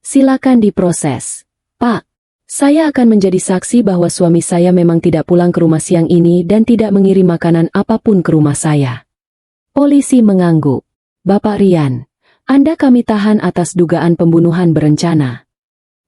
Speaker 1: Silakan diproses, Pak. Saya akan menjadi saksi bahwa suami saya memang tidak pulang ke rumah siang ini dan tidak mengirim makanan apapun ke rumah saya. Polisi mengangguk. Bapak Rian, Anda kami tahan atas dugaan pembunuhan berencana.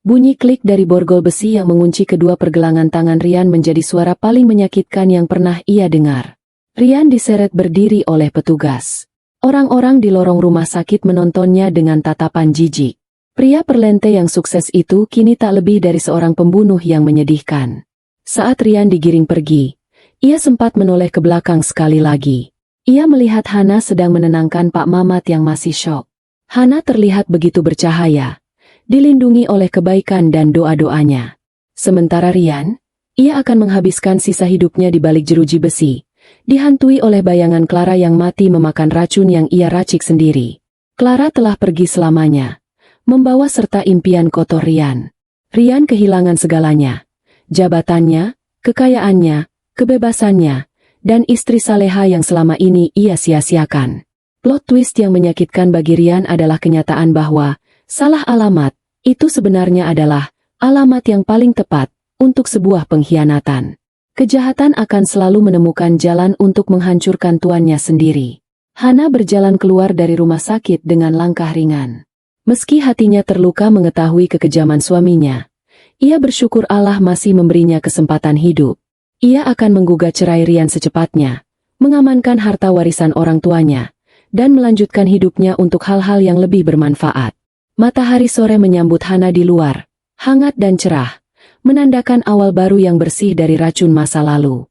Speaker 1: Bunyi klik dari borgol besi yang mengunci kedua pergelangan tangan Rian menjadi suara paling menyakitkan yang pernah ia dengar. Rian diseret berdiri oleh petugas. Orang-orang di lorong rumah sakit menontonnya dengan tatapan jijik. Pria perlente yang sukses itu kini tak lebih dari seorang pembunuh yang menyedihkan. Saat Rian digiring pergi, ia sempat menoleh ke belakang sekali lagi. Ia melihat Hana sedang menenangkan Pak Mamat yang masih syok. Hana terlihat begitu bercahaya, dilindungi oleh kebaikan dan doa-doanya. Sementara Rian, ia akan menghabiskan sisa hidupnya di balik jeruji besi, dihantui oleh bayangan Clara yang mati memakan racun yang ia racik sendiri. Clara telah pergi selamanya, membawa serta impian kotor Rian. Rian kehilangan segalanya, jabatannya, kekayaannya, kebebasannya, dan istri saleha yang selama ini ia sia-siakan. Plot twist yang menyakitkan bagi Rian adalah kenyataan bahwa salah alamat itu sebenarnya adalah alamat yang paling tepat untuk sebuah pengkhianatan. Kejahatan akan selalu menemukan jalan untuk menghancurkan tuannya sendiri. Hana berjalan keluar dari rumah sakit dengan langkah ringan. Meski hatinya terluka mengetahui kekejaman suaminya, ia bersyukur Allah masih memberinya kesempatan hidup. Ia akan menggugat cerai Rian secepatnya, mengamankan harta warisan orang tuanya, dan melanjutkan hidupnya untuk hal-hal yang lebih bermanfaat. Matahari sore menyambut Hana di luar, hangat dan cerah, menandakan awal baru yang bersih dari racun masa lalu.